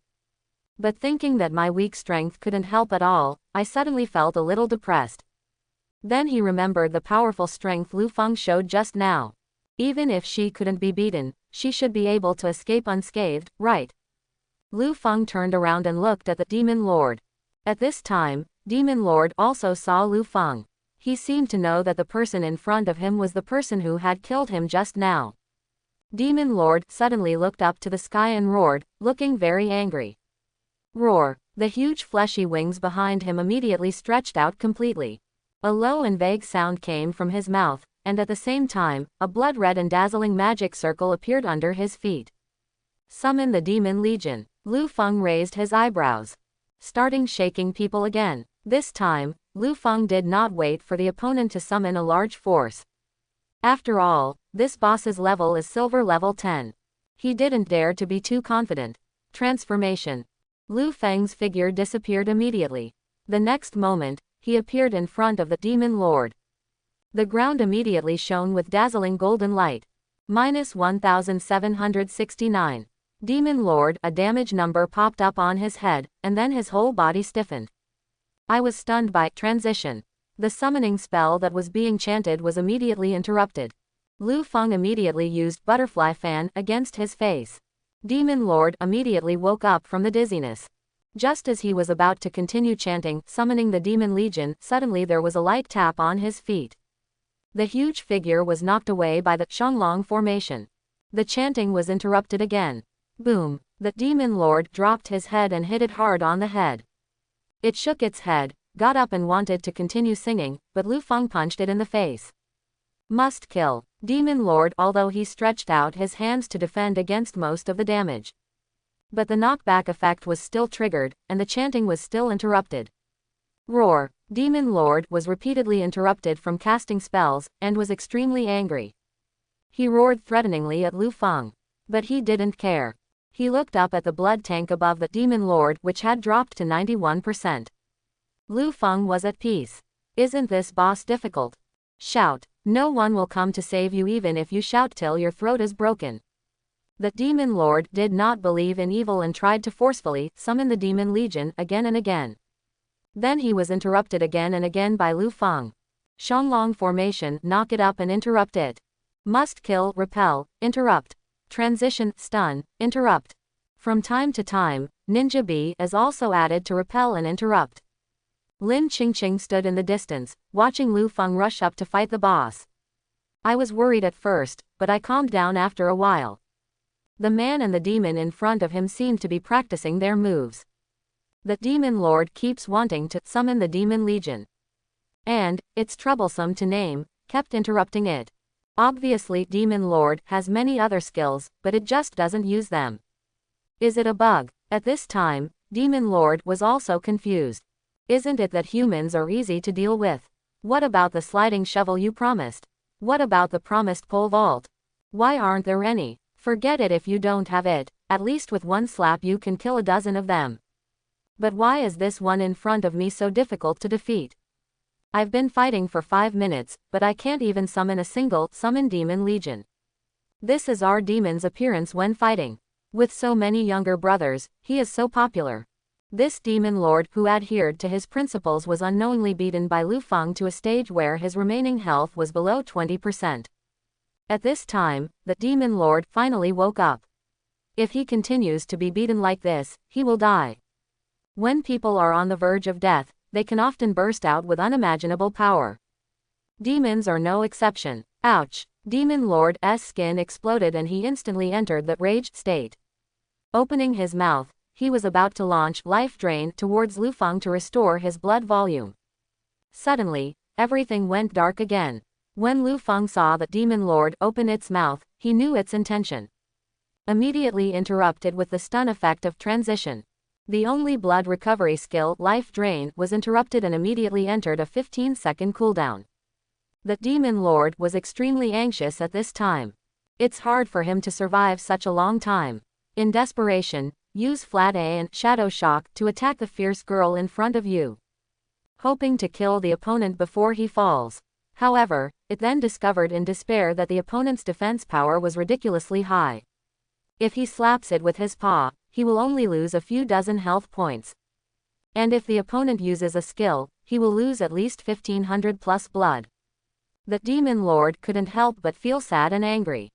But thinking that my weak strength couldn't help at all, I suddenly felt a little depressed. Then he remembered the powerful strength Lu Feng showed just now. Even if she couldn't be beaten, she should be able to escape unscathed, right? Lu Feng turned around and looked at the Demon Lord. At this time, Demon Lord also saw Lu Feng. He seemed to know that the person in front of him was the person who had killed him just now. Demon Lord suddenly looked up to the sky and roared, looking very angry. Roar! The huge fleshy wings behind him immediately stretched out completely. A low and vague sound came from his mouth, and at the same time, a blood-red and dazzling magic circle appeared under his feet. Summon the Demon Legion. Lu Feng raised his eyebrows, starting shaking people again. This time, Lu Feng did not wait for the opponent to summon a large force. After all, this boss's level is Silver Level 10. He didn't dare to be too confident. Transformation. Lu Feng's figure disappeared immediately. The next moment, he appeared in front of the Demon Lord. The ground immediately shone with dazzling golden light. -1769. Demon Lord, a damage number popped up on his head, and then his whole body stiffened. I was stunned by transition. The summoning spell that was being chanted was immediately interrupted. Lu Feng immediately used Butterfly Fan against his face. Demon Lord immediately woke up from the dizziness. Just as he was about to continue chanting, summoning the Demon Legion, suddenly there was a light tap on his feet. The huge figure was knocked away by the Shanglong formation. The chanting was interrupted again. Boom! The Demon Lord dropped his head and hit it hard on the head. It shook its head, got up and wanted to continue singing, but Lu Feng punched it in the face. Must kill. Demon Lord, although he stretched out his hands to defend against most of the damage. But the knockback effect was still triggered, and the chanting was still interrupted. Roar! Demon Lord was repeatedly interrupted from casting spells, and was extremely angry. He roared threateningly at Lu Feng. But he didn't care. He looked up at the blood tank above the Demon Lord, which had dropped to 91%. Lu Feng was at peace. Isn't this boss difficult? Shout. No one will come to save you even if you shout till your throat is broken. The Demon Lord did not believe in evil and tried to forcefully summon the Demon Legion again and again. Then he was interrupted again and again by Lu Feng. Shanglong formation, knock it up and interrupt it. Must kill, repel, interrupt. Transition, stun, interrupt. From time to time, Ninja B is also added to repel and interrupt. Lin Qingqing stood in the distance, watching Lu Feng rush up to fight the boss. I was worried at first, but I calmed down after a while. The man and the demon in front of him seemed to be practicing their moves. The Demon Lord keeps wanting to summon the Demon Legion. And, it's troublesome to name, kept interrupting it. Obviously Demon Lord has many other skills, but it just doesn't use them. Is it a bug? At this time, Demon Lord was also confused. Isn't it that humans are easy to deal with? What about the sliding shovel you promised? What about the promised pole vault? Why aren't there any? Forget it if you don't have it, at least with one slap you can kill a dozen of them. But why is this one in front of me so difficult to defeat? I've been fighting for 5 minutes, but I can't even summon a single summon demon legion. This is our demon's appearance when fighting. With so many younger brothers, he is so popular. This demon lord who adhered to his principles was unknowingly beaten by Lu Feng to a stage where his remaining health was below 20%. At this time, the demon lord finally woke up. If he continues to be beaten like this, he will die. When people are on the verge of death, they can often burst out with unimaginable power. Demons are no exception. Ouch! Demon Lord's skin exploded and he instantly entered the raged state. Opening his mouth, he was about to launch Life Drain towards Lu Feng to restore his blood volume. Suddenly, everything went dark again. When Lu Feng saw the Demon Lord open its mouth, he knew its intention. Immediately interrupted with the stun effect of transition. The only blood recovery skill, Life Drain, was interrupted and immediately entered a 15-second cooldown. The Demon Lord was extremely anxious at this time. It's hard for him to survive such a long time. In desperation, use Flat A and Shadow Shock to attack the fierce girl in front of you, hoping to kill the opponent before he falls. However, it then discovered in despair that the opponent's defense power was ridiculously high. If he slaps it with his paw, he will only lose a few dozen health points. And if the opponent uses a skill, he will lose at least 1500 plus blood. The Demon Lord couldn't help but feel sad and angry.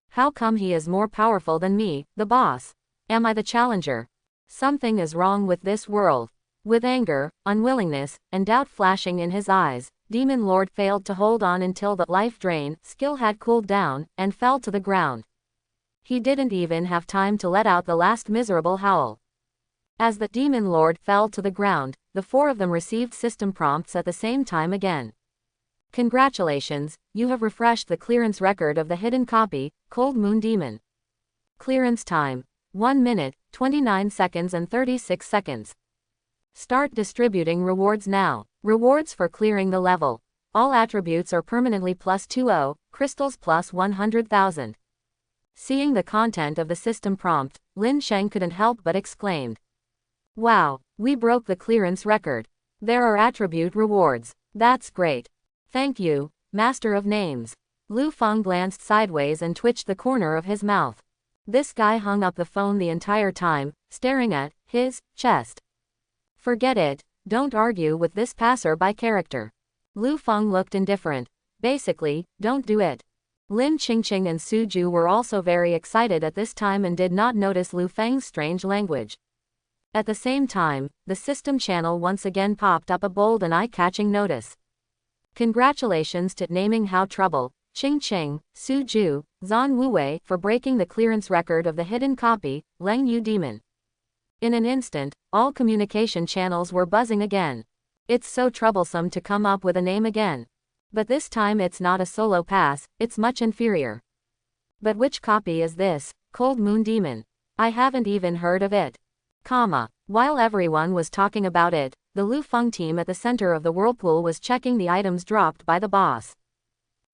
How come he is more powerful than me, the boss? Am I the challenger? Something is wrong with this world. With anger, unwillingness, and doubt flashing in his eyes, Demon Lord failed to hold on until the Life Drain skill had cooled down, and fell to the ground. He didn't even have time to let out the last miserable howl. As the Demon Lord fell to the ground, the four of them received system prompts at the same time again. Congratulations, you have refreshed the clearance record of the hidden copy, Cold Moon Demon. Clearance time: 1 minute, 29 seconds and 36 seconds. Start distributing rewards now. Rewards for clearing the level. All attributes are permanently plus 20, crystals plus 100,000. Seeing the content of the system prompt, Lin Sheng couldn't help but exclaimed. Wow, we broke the clearance record. There are attribute rewards. That's great. Thank you, Master of Names. Lu Feng glanced sideways and twitched the corner of his mouth. This guy hung up the phone the entire time, staring at his chest. Forget it, don't argue with this passer-by character. Lu Feng looked indifferent. Basically, don't do it. Lin Qingqing and Su Ju were also very excited at this time and did not notice Lu Feng's strange language. At the same time, the system channel once again popped up a bold and eye-catching notice. Congratulations to naming How Trouble, Qingqing, Su Ju, Zhan Wuwei for breaking the clearance record of the hidden copy, Leng Yu Demon. In an instant, all communication channels were buzzing again. It's so troublesome to come up with a name again. But this time it's not a solo pass, it's much inferior. But which copy is this, Cold Moon Demon? I haven't even heard of it. While everyone was talking about it, the Lu Feng team at the center of the whirlpool was checking the items dropped by the boss.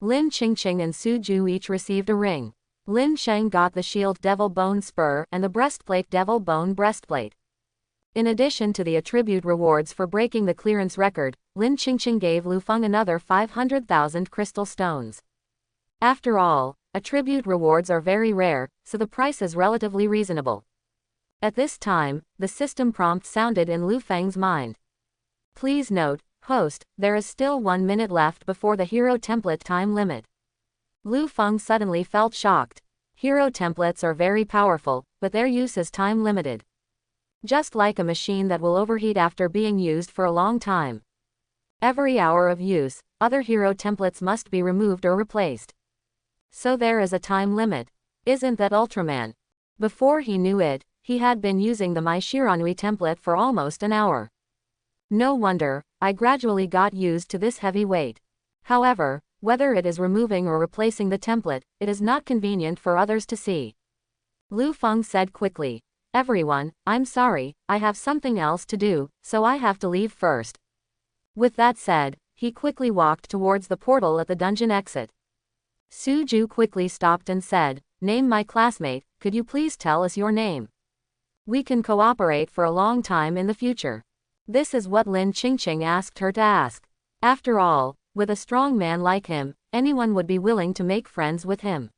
Lin Qingqing and Su Ju each received a ring. Lin Sheng got the shield Devil Bone Spur and the breastplate Devil Bone Breastplate. In addition to the attribute rewards for breaking the clearance record, Lin Qingqing gave Lu Feng another 500,000 crystal stones. After all, attribute rewards are very rare, so the price is relatively reasonable. At this time, the system prompt sounded in Lu Feng's mind. Please note, host, there is still 1 minute left before the hero template time limit. Lu Feng suddenly felt shocked. Hero templates are very powerful, but their use is time limited. Just like a machine that will overheat after being used for a long time. Every hour of use, other hero templates must be removed or replaced. So there is a time limit. Isn't that Ultraman? Before he knew it, he had been using the My Shiranui template for almost an hour. No wonder, I gradually got used to this heavy weight. However, whether it is removing or replacing the template, it is not convenient for others to see. Lu Feng said quickly. Everyone, I'm sorry, I have something else to do, so I have to leave first. With that said, he quickly walked towards the portal at the dungeon exit. Su Ju quickly stopped and said, Name my classmate, could you please tell us your name? We can cooperate for a long time in the future. This is what Lin Qingqing asked her to ask. After all, with a strong man like him, anyone would be willing to make friends with him.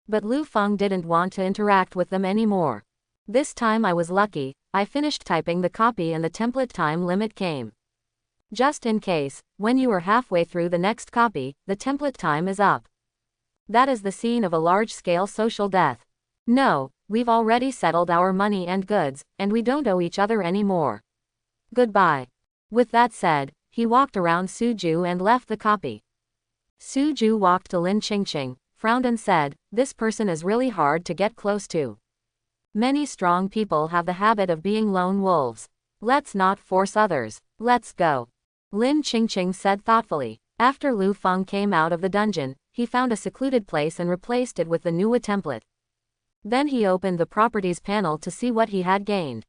But Lu Feng didn't want to interact with them anymore. This time I was lucky, I finished typing the copy and the template time limit came. Just in case, when you are halfway through the next copy, the template time is up. That is the scene of a large-scale social death. No, we've already settled our money and goods, and we don't owe each other any more. Goodbye. With that said, he walked around Suju and left the copy. Suju walked to Lin Qingqing, frowned and said, "This person is really hard to get close to. Many strong people have the habit of being lone wolves. Let's not force others. Let's go." Lin Qingqing said thoughtfully. After Lu Feng came out of the dungeon, he found a secluded place and replaced it with the Nuwa template. Then he opened the properties panel to see what he had gained.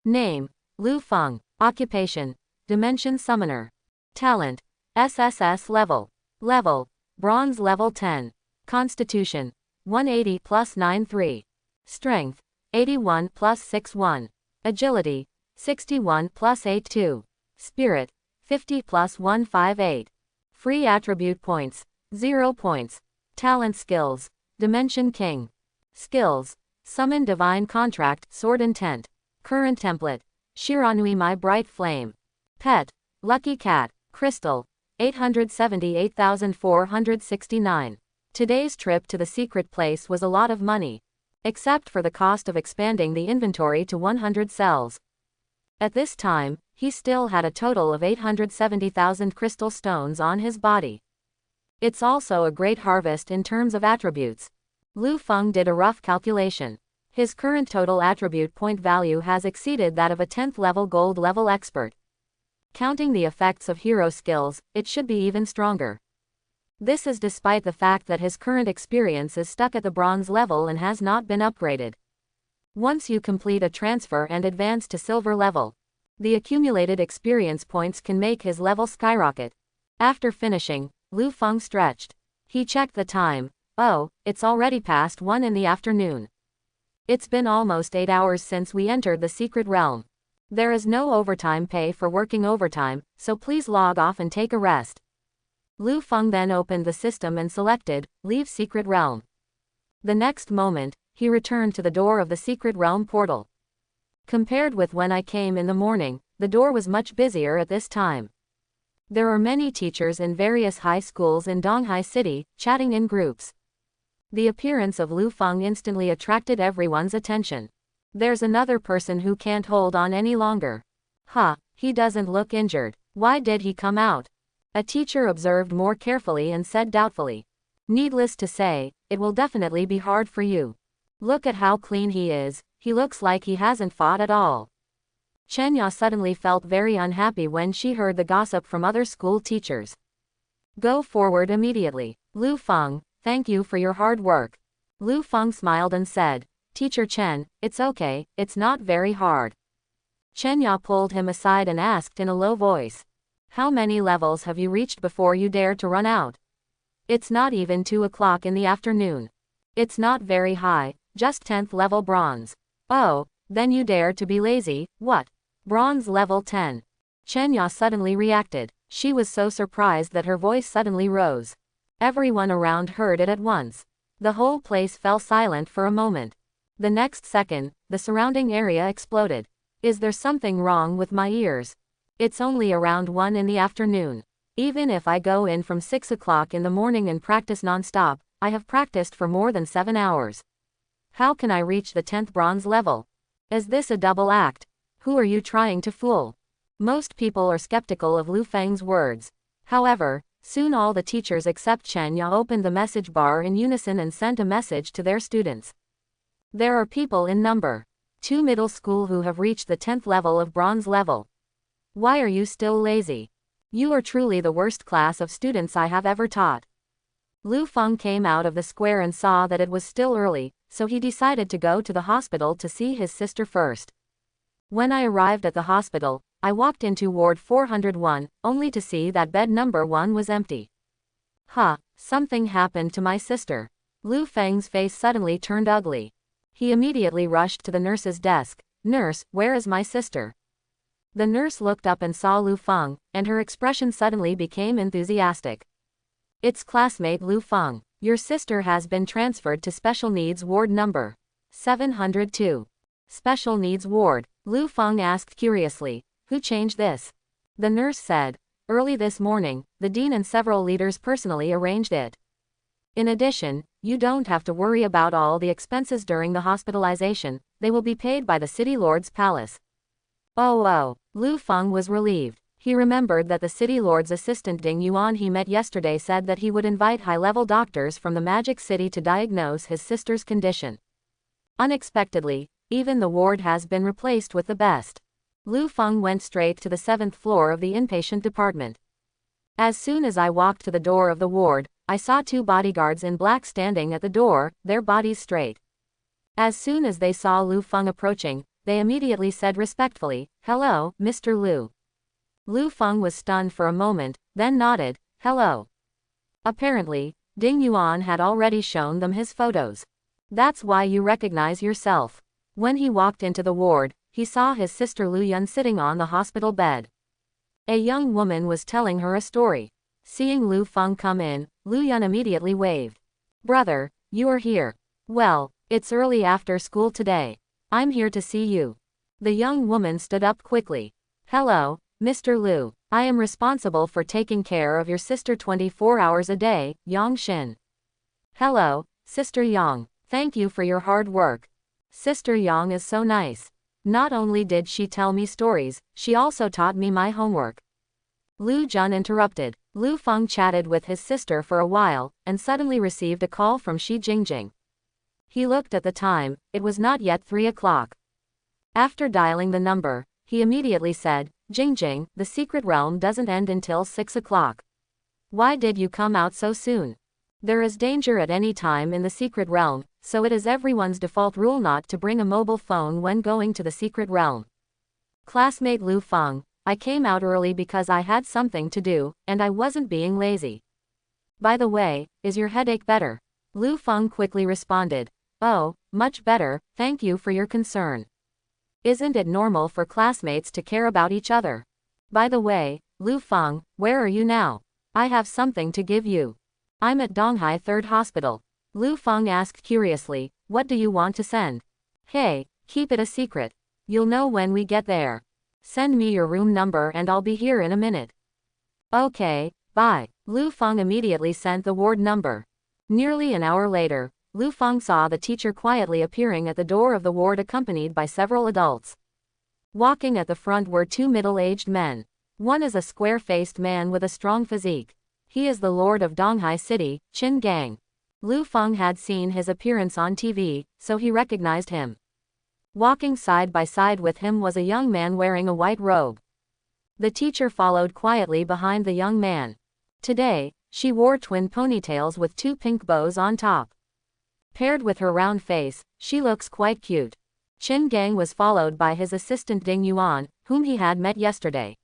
Name: Lu Feng. Occupation: Dimension Summoner. Talent: SSS level. Level: Bronze level 10. Constitution: 180 plus 93. Strength: 81 plus 61. Agility: 61 plus 82. Spirit: 50 plus 158. Free attribute points: 0 points. Talent skills: Dimension King. Skills: Summon Divine Contract, Sword Intent. Current template: Shiranui My Bright Flame. Pet: Lucky Cat. Crystal: 878,469. Today's trip to the secret place was a lot of money. Except for the cost of expanding the inventory to 100 cells. At this time, he still had a total of 870,000 crystal stones on his body. It's also a great harvest in terms of attributes. Lu Feng did a rough calculation. His current total attribute point value has exceeded that of a 10th level gold level expert. Counting the effects of hero skills, it should be even stronger. This is despite the fact that his current experience is stuck at the bronze level and has not been upgraded. Once you complete a transfer and advance to silver level, the accumulated experience points can make his level skyrocket. After finishing, Lu Feng stretched. He checked the time. Oh, it's already past 1 in the afternoon. It's been almost 8 hours since we entered the secret realm. There is no overtime pay for working overtime, so please log off and take a rest. Lu Feng then opened the system and selected, Leave Secret Realm. The next moment, he returned to the door of the Secret Realm portal. Compared with when I came in the morning, the door was much busier at this time. There are many teachers in various high schools in Donghai City, chatting in groups. The appearance of Lu Feng instantly attracted everyone's attention. There's another person who can't hold on any longer. He doesn't look injured. Why did he come out? A teacher observed more carefully and said doubtfully. Needless to say, it will definitely be hard for you. Look at how clean he is, he looks like he hasn't fought at all. Chenya suddenly felt very unhappy when she heard the gossip from other school teachers. Go forward immediately. Lu Feng, thank you for your hard work. Lu Feng smiled and said, Teacher Chen, it's okay, it's not very hard. Chenya pulled him aside and asked in a low voice. How many levels have you reached before you dare to run out? It's not even 2 o'clock in the afternoon. It's not very high, just 10th level bronze. Oh, then you dare to be lazy, what? Bronze level 10. Chenya suddenly reacted. She was so surprised that her voice suddenly rose. Everyone around heard it at once. The whole place fell silent for a moment. The next second, the surrounding area exploded. Is there something wrong with my ears? It's only around 1 in the afternoon. Even if I go in from 6 o'clock in the morning and practice non-stop, I have practiced for more than 7 hours. How can I reach the 10th bronze level? Is this a double act? Who are you trying to fool? Most people are skeptical of Lu Feng's words. However, soon all the teachers except Chenya opened the message bar in unison and sent a message to their students. There are people in number 2 middle school who have reached the 10th level of bronze level. Why are you still lazy? You are truly the worst class of students I have ever taught. Lu Feng came out of the square and saw that it was still early, so he decided to go to the hospital to see his sister first. When I arrived at the hospital, I walked into ward 401, only to see that bed number 1 was empty. Something happened to my sister. Lu Feng's face suddenly turned ugly. He immediately rushed to the nurse's desk. Nurse, where is my sister? The nurse looked up and saw Lu Feng, and her expression suddenly became enthusiastic. It's classmate Lu Feng. Your sister has been transferred to Special Needs Ward number 702. Special Needs Ward? Lu Feng asked curiously. Who changed this? The nurse said. Early this morning, the dean and several leaders personally arranged it. In addition, you don't have to worry about all the expenses during the hospitalization, they will be paid by the City Lord's palace. Oh. Lu Feng was relieved. He remembered that the City Lord's assistant Ding Yuan he met yesterday said that he would invite high-level doctors from the Magic City to diagnose his sister's condition. Unexpectedly, even the ward has been replaced with the best. Lu Feng went straight to the 7th floor of the inpatient department. As soon as I walked to the door of the ward, I saw 2 bodyguards in black standing at the door, their bodies straight. As soon as they saw Lu Feng approaching, they immediately said respectfully, "Hello, Mr. Lu." Lu Feng was stunned for a moment, then nodded, "Hello." Apparently, Ding Yuan had already shown them his photos. That's why you recognize yourself. When he walked into the ward, he saw his sister Lu Yun sitting on the hospital bed. A young woman was telling her a story. Seeing Lu Feng come in, Lu Yun immediately waved. "Brother, you are here. Well, it's early after school today. I'm here to see you." The young woman stood up quickly. "Hello, Mr. Lu. I am responsible for taking care of your sister 24 hours a day, Yang Xin." "Hello, Sister Yang. Thank you for your hard work. Sister Yang is so nice. Not only did she tell me stories, she also taught me my homework." Lu Jun interrupted. Lu Feng chatted with his sister for a while, and suddenly received a call from Shi Jingjing. He looked at the time, it was not yet 3 o'clock. After dialing the number, he immediately said, "Jingjing, the secret realm doesn't end until 6 o'clock. Why did you come out so soon? There is danger at any time in the secret realm, so it is everyone's default rule not to bring a mobile phone when going to the secret realm." Classmate Lu Feng, I came out early because I had something to do, and I wasn't being lazy. By the way, is your headache better? Lu Feng quickly responded. Oh, much better, thank you for your concern. Isn't it normal for classmates to care about each other? By the way, Lu Feng, where are you now? I have something to give you. I'm at Donghai 3rd Hospital. Lu Feng asked curiously, what do you want to send? Hey, keep it a secret. You'll know when we get there. Send me your room number and I'll be here in a minute. Okay, bye. Lu Feng immediately sent the ward number. Nearly an hour later, Lu Feng saw the teacher quietly appearing at the door of the ward accompanied by several adults. Walking at the front were 2 middle-aged men. One is a square-faced man with a strong physique. He is the lord of Donghai City, Qin Gang. Lu Feng had seen his appearance on TV, so he recognized him. Walking side by side with him was a young man wearing a white robe. The teacher followed quietly behind the young man. Today, she wore twin ponytails with 2 pink bows on top. Paired with her round face, she looks quite cute. Qin Gang was followed by his assistant Ding Yuan, whom he had met yesterday.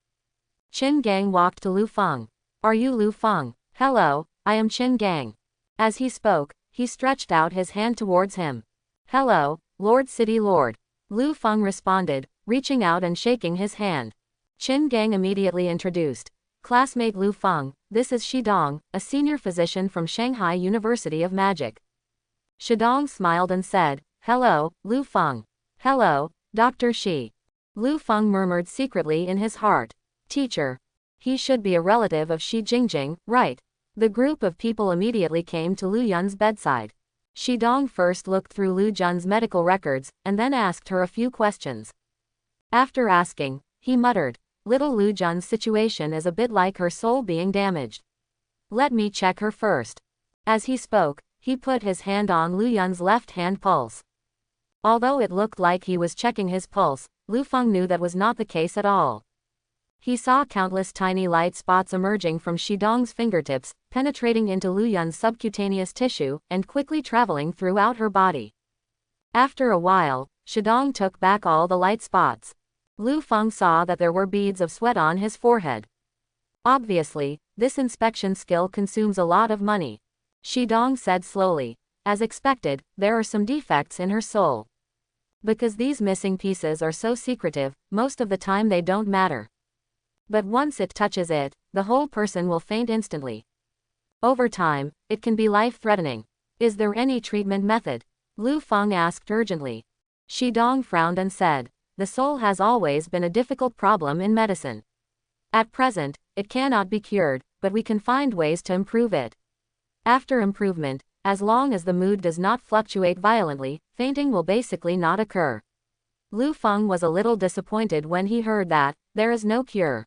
Qin Gang walked to Lu Feng. Are you Lu Feng? Hello, I am Qin Gang. As he spoke, he stretched out his hand towards him. Hello, Lord City Lord. Lu Feng responded, reaching out and shaking his hand. Qin Gang immediately introduced. Classmate Lu Feng, this is Shidong, a senior physician from Shanghai University of Magic. Shidong smiled and said, Hello, Lu Feng. Hello, Dr. Shi. Lu Feng murmured secretly in his heart. Teacher. He should be a relative of Shi Jingjing, right? The group of people immediately came to Lu Yun's bedside. Shidong first looked through Lu Jun's medical records, and then asked her a few questions. After asking, he muttered, Little Lu Jun's situation is a bit like her soul being damaged. Let me check her first. As he spoke, he put his hand on Lu Yun's left hand pulse. Although it looked like he was checking his pulse, Lu Feng knew that was not the case at all. He saw countless tiny light spots emerging from Shidong's fingertips, penetrating into Lu Yun's subcutaneous tissue, and quickly traveling throughout her body. After a while, Shidong took back all the light spots. Lu Feng saw that there were beads of sweat on his forehead. Obviously, this inspection skill consumes a lot of money. Shidong said slowly. As expected, there are some defects in her soul. Because these missing pieces are so secretive, most of the time they don't matter. But once it touches it, the whole person will faint instantly. Over time, it can be life-threatening. Is there any treatment method? Lu Feng asked urgently. Shidong frowned and said, the soul has always been a difficult problem in medicine. At present, it cannot be cured, but we can find ways to improve it. After improvement, as long as the mood does not fluctuate violently, fainting will basically not occur. Lu Feng was a little disappointed when he heard that there is no cure.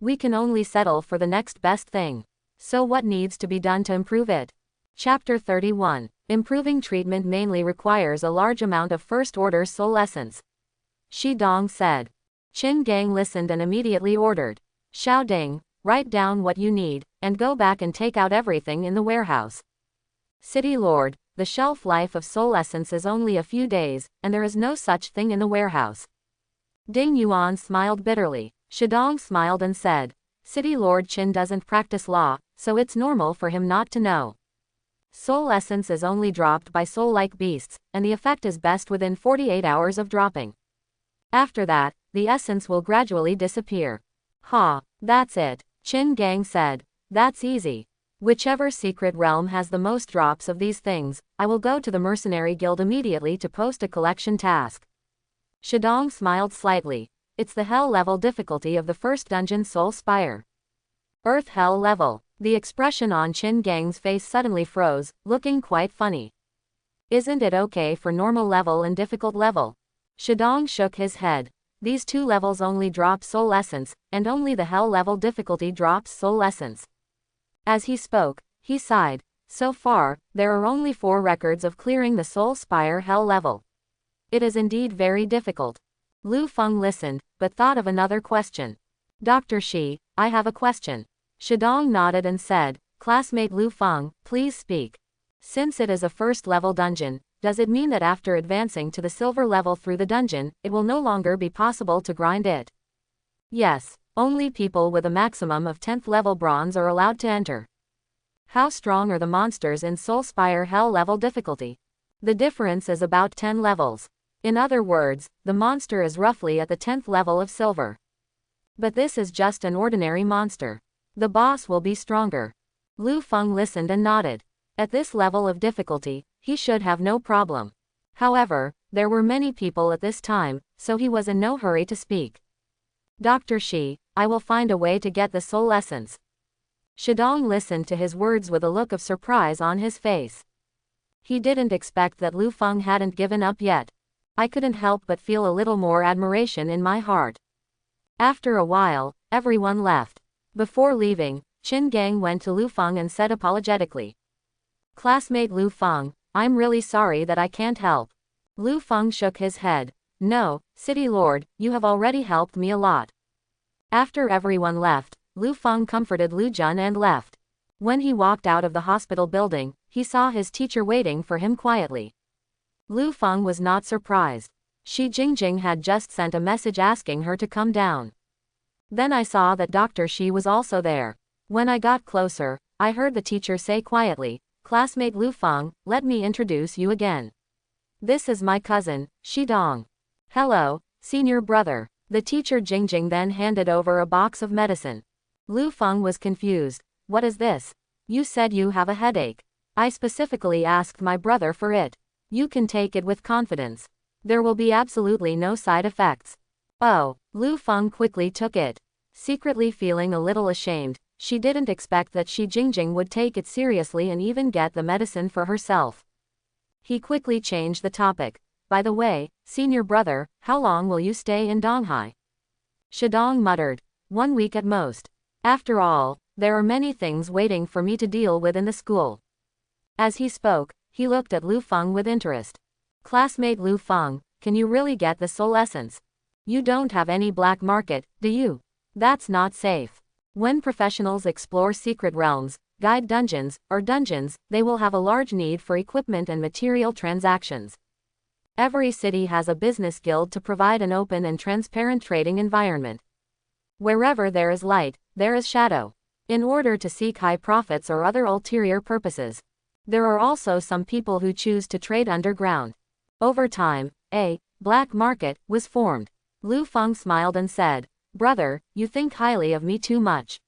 We can only settle for the next best thing. So what needs to be done to improve it? Chapter 31. Improving treatment mainly requires a large amount of first-order soul essence. Shidong said. Qin Gang listened and immediately ordered. Xiao Ding, write down what you need, and go back and take out everything in the warehouse. City Lord, the shelf life of soul essence is only a few days, and there is no such thing in the warehouse. Ding Yuan smiled bitterly. Shidong smiled and said, City Lord Qin doesn't practice law, so it's normal for him not to know. Soul essence is only dropped by soul-like beasts, and the effect is best within 48 hours of dropping. After that, the essence will gradually disappear. Ha, that's it, Qin Gang said. That's easy. Whichever secret realm has the most drops of these things, I will go to the mercenary guild immediately to post a collection task. Shidong smiled slightly. It's the hell level difficulty of the first dungeon Soul Spire. Earth hell level. The expression on Qin Gang's face suddenly froze, looking quite funny. Isn't it okay for normal level and difficult level? Shidong shook his head. These two levels only drop soul essence, and only the hell level difficulty drops soul essence. As he spoke, he sighed. So far, there are only 4 records of clearing the Soul Spire hell level. It is indeed very difficult. Lu Feng listened, but thought of another question. Dr. Shi, I have a question. Shidong nodded and said, Classmate Lu Feng, please speak. Since it is a first-level dungeon, does it mean that after advancing to the silver level through the dungeon, it will no longer be possible to grind it? Yes, only people with a maximum of 10th level bronze are allowed to enter. How strong are the monsters in Soul Spire hell level difficulty? The difference is about 10 levels. In other words, the monster is roughly at the 10th level of silver. But this is just an ordinary monster. The boss will be stronger. Lu Feng listened and nodded. At this level of difficulty, he should have no problem. However, there were many people at this time, so he was in no hurry to speak. Dr. Shi, I will find a way to get the soul essence. Shidong listened to his words with a look of surprise on his face. He didn't expect that Lu Feng hadn't given up yet. I couldn't help but feel a little more admiration in my heart. After a while, everyone left. Before leaving, Qin Gang went to Lu Feng and said apologetically. Classmate Lu Feng, I'm really sorry that I can't help. Lu Feng shook his head. No, City Lord, you have already helped me a lot. After everyone left, Lu Feng comforted Lu Jun and left. When he walked out of the hospital building, he saw his teacher waiting for him quietly. Lu Feng was not surprised. Shi Jingjing had just sent a message asking her to come down. Then I saw that Dr. Shi was also there. When I got closer, I heard the teacher say quietly, Classmate Lu Feng, let me introduce you again. This is my cousin, Shidong. Hello, senior brother. The teacher Jingjing then handed over a box of medicine. Lu Feng was confused. What is this? You said you have a headache. I specifically asked my brother for it. You can take it with confidence. There will be absolutely no side effects. Oh, Lu Feng quickly took it. Secretly feeling a little ashamed, she didn't expect that Shi Jingjing would take it seriously and even get the medicine for herself. He quickly changed the topic. By the way, senior brother, how long will you stay in Donghai? Shidong muttered. 1 week at most. After all, there are many things waiting for me to deal with in the school. As he spoke, he looked at Lu Feng with interest. Classmate Lu Feng, can you really get the soul essence? You don't have any black market, do you? That's not safe. When professionals explore secret realms, guide dungeons, or dungeons, they will have a large need for equipment and material transactions. Every city has a business guild to provide an open and transparent trading environment. Wherever there is light, there is shadow. In order to seek high profits or other ulterior purposes. There are also some people who choose to trade underground. Over time, a black market, was formed. Lu Feng smiled and said, "Brother, you think highly of me too much.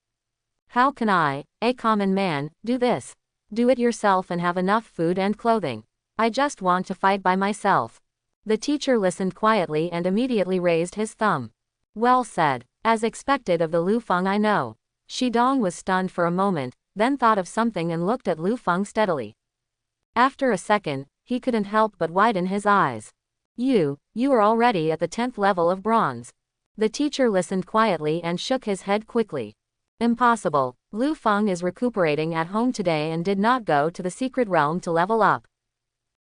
How can I, a common man, do this? Do it yourself and have enough food and clothing. I just want to fight by myself." The teacher listened quietly and immediately raised his thumb. "Well said. As expected of the Lu Feng I know." Shidong was stunned for a moment, then thought of something and looked at Lu Feng steadily. After a second, he couldn't help but widen his eyes. You are already at the 10th level of bronze." The teacher listened quietly and shook his head quickly. "Impossible. Lu Feng is recuperating at home today and did not go to the secret realm to level up."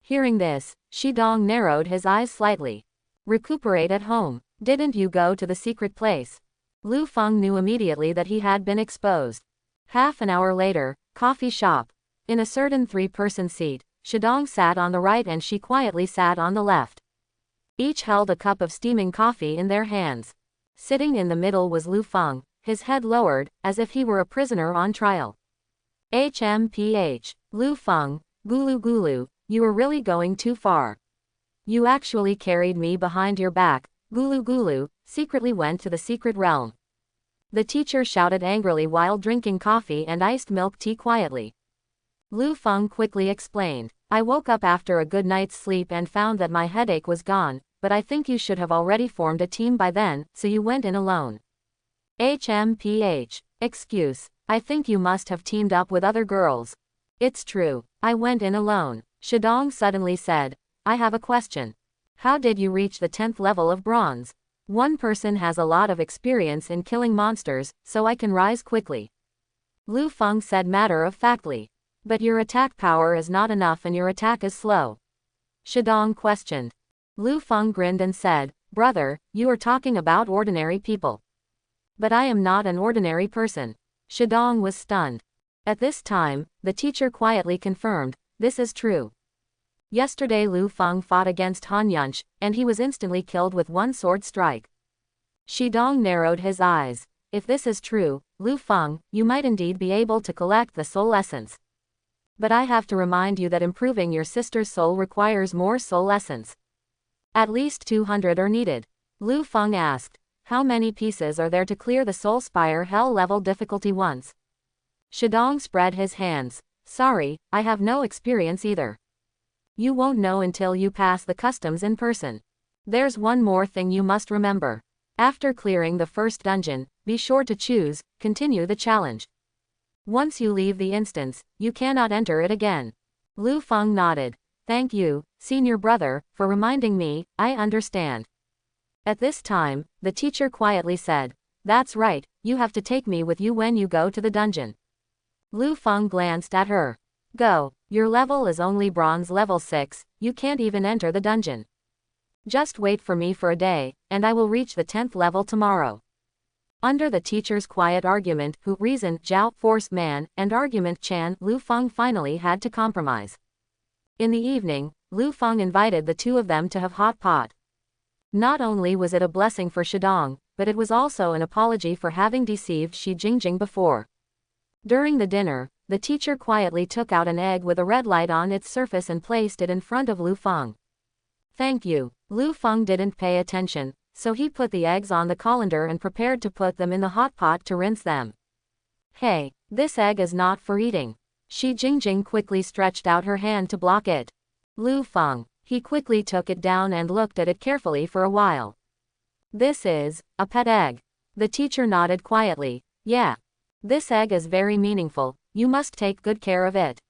Hearing this, Shidong narrowed his eyes slightly. "Recuperate at home? Didn't you go to the secret place?" Lu Feng knew immediately that he had been exposed. Half an hour later, coffee shop. In a certain 3-person seat, Shidong sat on the right and she quietly sat on the left. Each held a cup of steaming coffee in their hands. Sitting in the middle was Lu Feng, his head lowered, as if he were a prisoner on trial. HMPH. Lu Feng, Gulu Gulu, you are really going too far. You actually carried me behind your back. Gulu Gulu secretly went to the secret realm. The teacher shouted angrily while drinking coffee and iced milk tea quietly. Lu Feng quickly explained, "I woke up after a good night's sleep and found that my headache was gone, but I think you should have already formed a team by then, so you went in alone." HMPH. Excuse. I think you must have teamed up with other girls. It's true. I went in alone. Shidong suddenly said, "I have a question. How did you reach the 10th level of bronze? One person has a lot of experience in killing monsters, so I can rise quickly." Lu Feng said matter-of-factly. "But your attack power is not enough and your attack is slow." Shidong questioned. Lu Feng grinned and said, "Brother, you are talking about ordinary people. But I am not an ordinary person." Shidong was stunned. At this time, the teacher quietly confirmed, "This is true. Yesterday Lu Feng fought against Han Yunch, and he was instantly killed with one sword strike." Shidong narrowed his eyes. "If this is true, Lu Feng, you might indeed be able to collect the soul essence. But I have to remind you that improving your sister's soul requires more soul essence. At least 200 are needed." Lu Feng asked, "How many pieces are there to clear the Soul Spire Hell level difficulty once?" Shidong spread his hands. "Sorry, I have no experience either. You won't know until you pass the customs in person. There's one more thing you must remember. After clearing the first dungeon, be sure to choose, continue the challenge. Once you leave the instance, you cannot enter it again." Lu Feng nodded. "Thank you, senior brother, for reminding me, I understand." At this time, the teacher quietly said, "That's right, you have to take me with you when you go to the dungeon." Lu Feng glanced at her. "Go, your level is only bronze level 6, you can't even enter the dungeon. Just wait for me for a day, and I will reach the 10th level tomorrow." Under the teacher's quiet argument, who reason, Zhao, force man, and argument Chan, Lu Feng finally had to compromise. In the evening, Lu Feng invited the two of them to have hot pot. Not only was it a blessing for Shidong, but it was also an apology for having deceived Shi Jingjing before. During the dinner, the teacher quietly took out an egg with a red light on its surface and placed it in front of Lu Feng. "Thank you." Lu Feng didn't pay attention, so he put the eggs on the colander and prepared to put them in the hot pot to rinse them. "Hey, this egg is not for eating." Shi Jingjing quickly stretched out her hand to block it. Lu Feng. He quickly took it down and looked at it carefully for a while. "This is a pet egg." The teacher nodded quietly. "Yeah. This egg is very meaningful, you must take good care of it.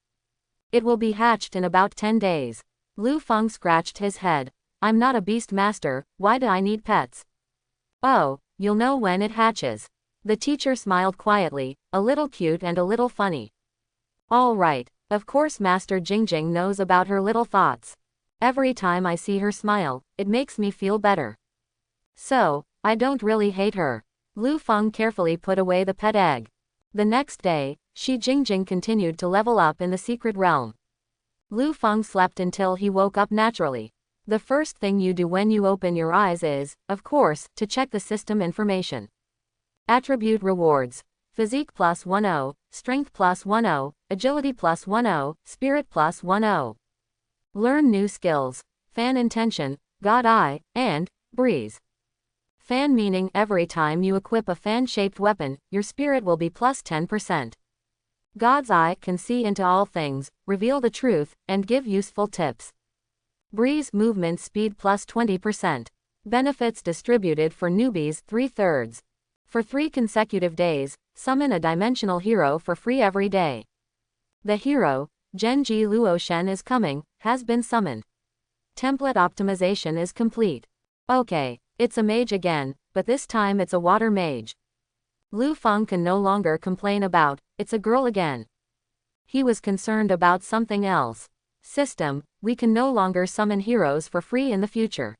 It will be hatched in about 10 days. Lu Feng scratched his head. "I'm not a beast master, why do I need pets?" "Oh, you'll know when it hatches." The teacher smiled quietly, a little cute and a little funny. "All right, of course Master Jingjing knows about her little thoughts. Every time I see her smile, it makes me feel better. So, I don't really hate her." Lu Feng carefully put away the pet egg. The next day, Shi Jingjing continued to level up in the secret realm. Lu Feng slept until he woke up naturally. The first thing you do when you open your eyes is, of course, to check the system information. Attribute rewards. Physique plus 10, Strength plus 10, Agility plus 10, Spirit plus 10. Learn new skills. Fan intention, God Eye, and Breeze. Fan meaning every time you equip a fan-shaped weapon, your spirit will be plus 10%. God's Eye can see into all things, reveal the truth, and give useful tips. Breeze movement speed plus 20%. Benefits distributed for newbies 3/3. For 3 consecutive days, summon a dimensional hero for free every day. The hero, Genji Luoshen is coming, has been summoned. Template optimization is complete. Okay, it's a mage again, but this time it's a water mage. Lu Feng can no longer complain about, it's a girl again. He was concerned about something else. System, we can no longer summon heroes for free in the future.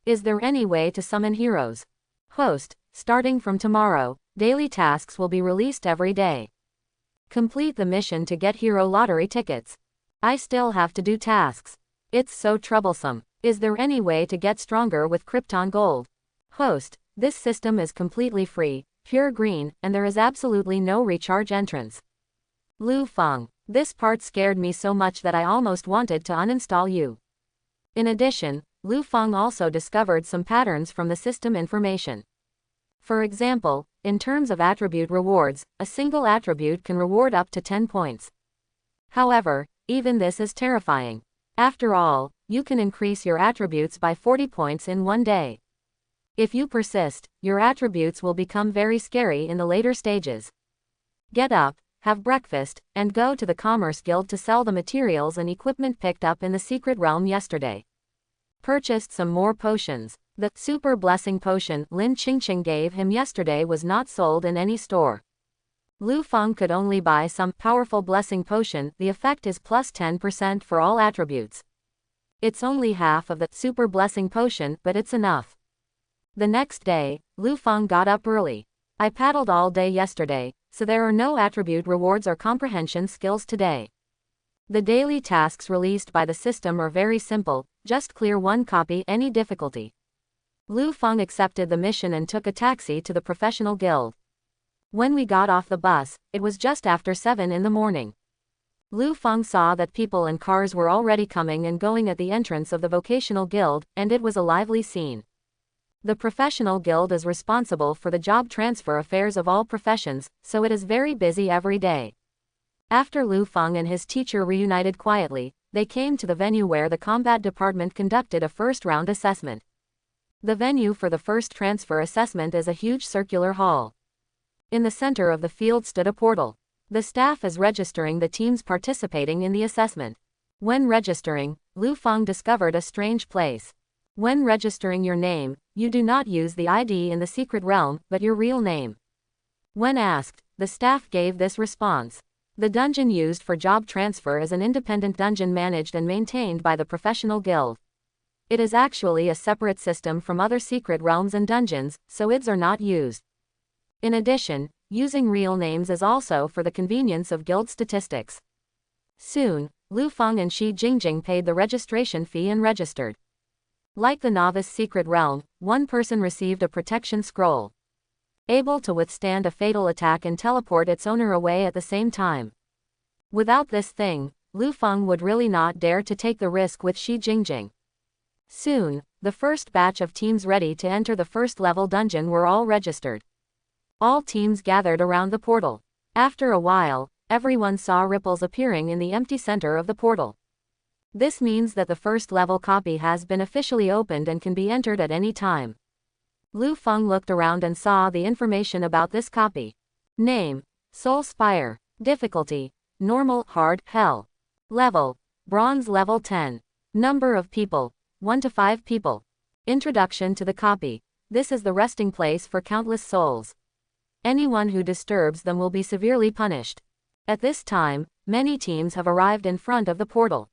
Is there any way to summon heroes? Host, starting from tomorrow, daily tasks will be released every day. Complete the mission to get hero lottery tickets. I still have to do tasks. It's so troublesome. Is there any way to get stronger with Krypton Gold? Host, this system is completely free, pure green, and there is absolutely no recharge entrance. Lu Feng, this part scared me so much that I almost wanted to uninstall you. In addition, Lu Feng also discovered some patterns from the system information. For example, in terms of attribute rewards, a single attribute can reward up to 10 points. However, even this is terrifying. After all, you can increase your attributes by 40 points in one day. If you persist, your attributes will become very scary in the later stages. Get up, have breakfast, and go to the Commerce Guild to sell the materials and equipment picked up in the secret realm yesterday. Purchased some more potions. The Super Blessing Potion Lin Qingqing gave him yesterday was not sold in any store. Lu Feng could only buy some powerful blessing potion. The effect is plus 10% for all attributes. It's only half of the Super Blessing Potion, but it's enough. The next day, Lu Feng got up early. I paddled all day yesterday, so there are no attribute rewards or comprehension skills today. The daily tasks released by the system are very simple, just clear one copy any difficulty. Lu Feng accepted the mission and took a taxi to the professional guild. When we got off the bus, it was just after 7 in the morning. Lu Feng saw that people and cars were already coming and going at the entrance of the vocational guild, and it was a lively scene. The professional guild is responsible for the job transfer affairs of all professions, so it is very busy every day. After Lu Feng and his teacher reunited quietly, they came to the venue where the combat department conducted a first-round assessment. The venue for the first transfer assessment is a huge circular hall. In the center of the field stood a portal. The staff is registering the teams participating in the assessment. When registering, Lu Feng discovered a strange place. When registering your name, you do not use the ID in the secret realm, but your real name. When asked, the staff gave this response. The dungeon used for job transfer is an independent dungeon managed and maintained by the professional guild. It is actually a separate system from other secret realms and dungeons, so IDs are not used. In addition, using real names is also for the convenience of guild statistics. Soon, Lu Feng and Shi Jingjing paid the registration fee and registered. Like the novice secret realm, one person received a protection scroll, able to withstand a fatal attack and teleport its owner away at the same time. Without this thing, Lu Feng would really not dare to take the risk with Shi Jingjing. Soon, the first batch of teams ready to enter the first level dungeon were all registered. All teams gathered around the portal. After a while, everyone saw ripples appearing in the empty center of the portal. This means that the first level copy has been officially opened and can be entered at any time. Lu Feng looked around and saw the information about this copy. Name: Soul Spire. Difficulty: Normal, Hard, Hell. Level: Bronze level 10. Number of people: 1 to 5 people. Introduction to the copy. This is the resting place for countless souls. Anyone who disturbs them will be severely punished. At this time, many teams have arrived in front of the portal.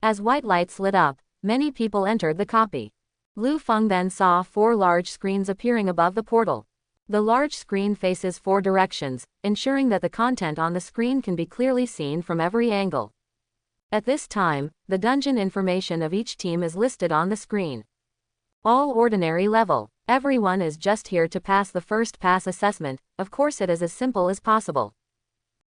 As white lights lit up, many people entered the copy. Lu Feng then saw 4 large screens appearing above the portal. The large screen faces 4 directions, ensuring that the content on the screen can be clearly seen from every angle. At this time, the dungeon information of each team is listed on the screen. All ordinary level. Everyone is just here to pass the first pass assessment. Of course, it is as simple as possible.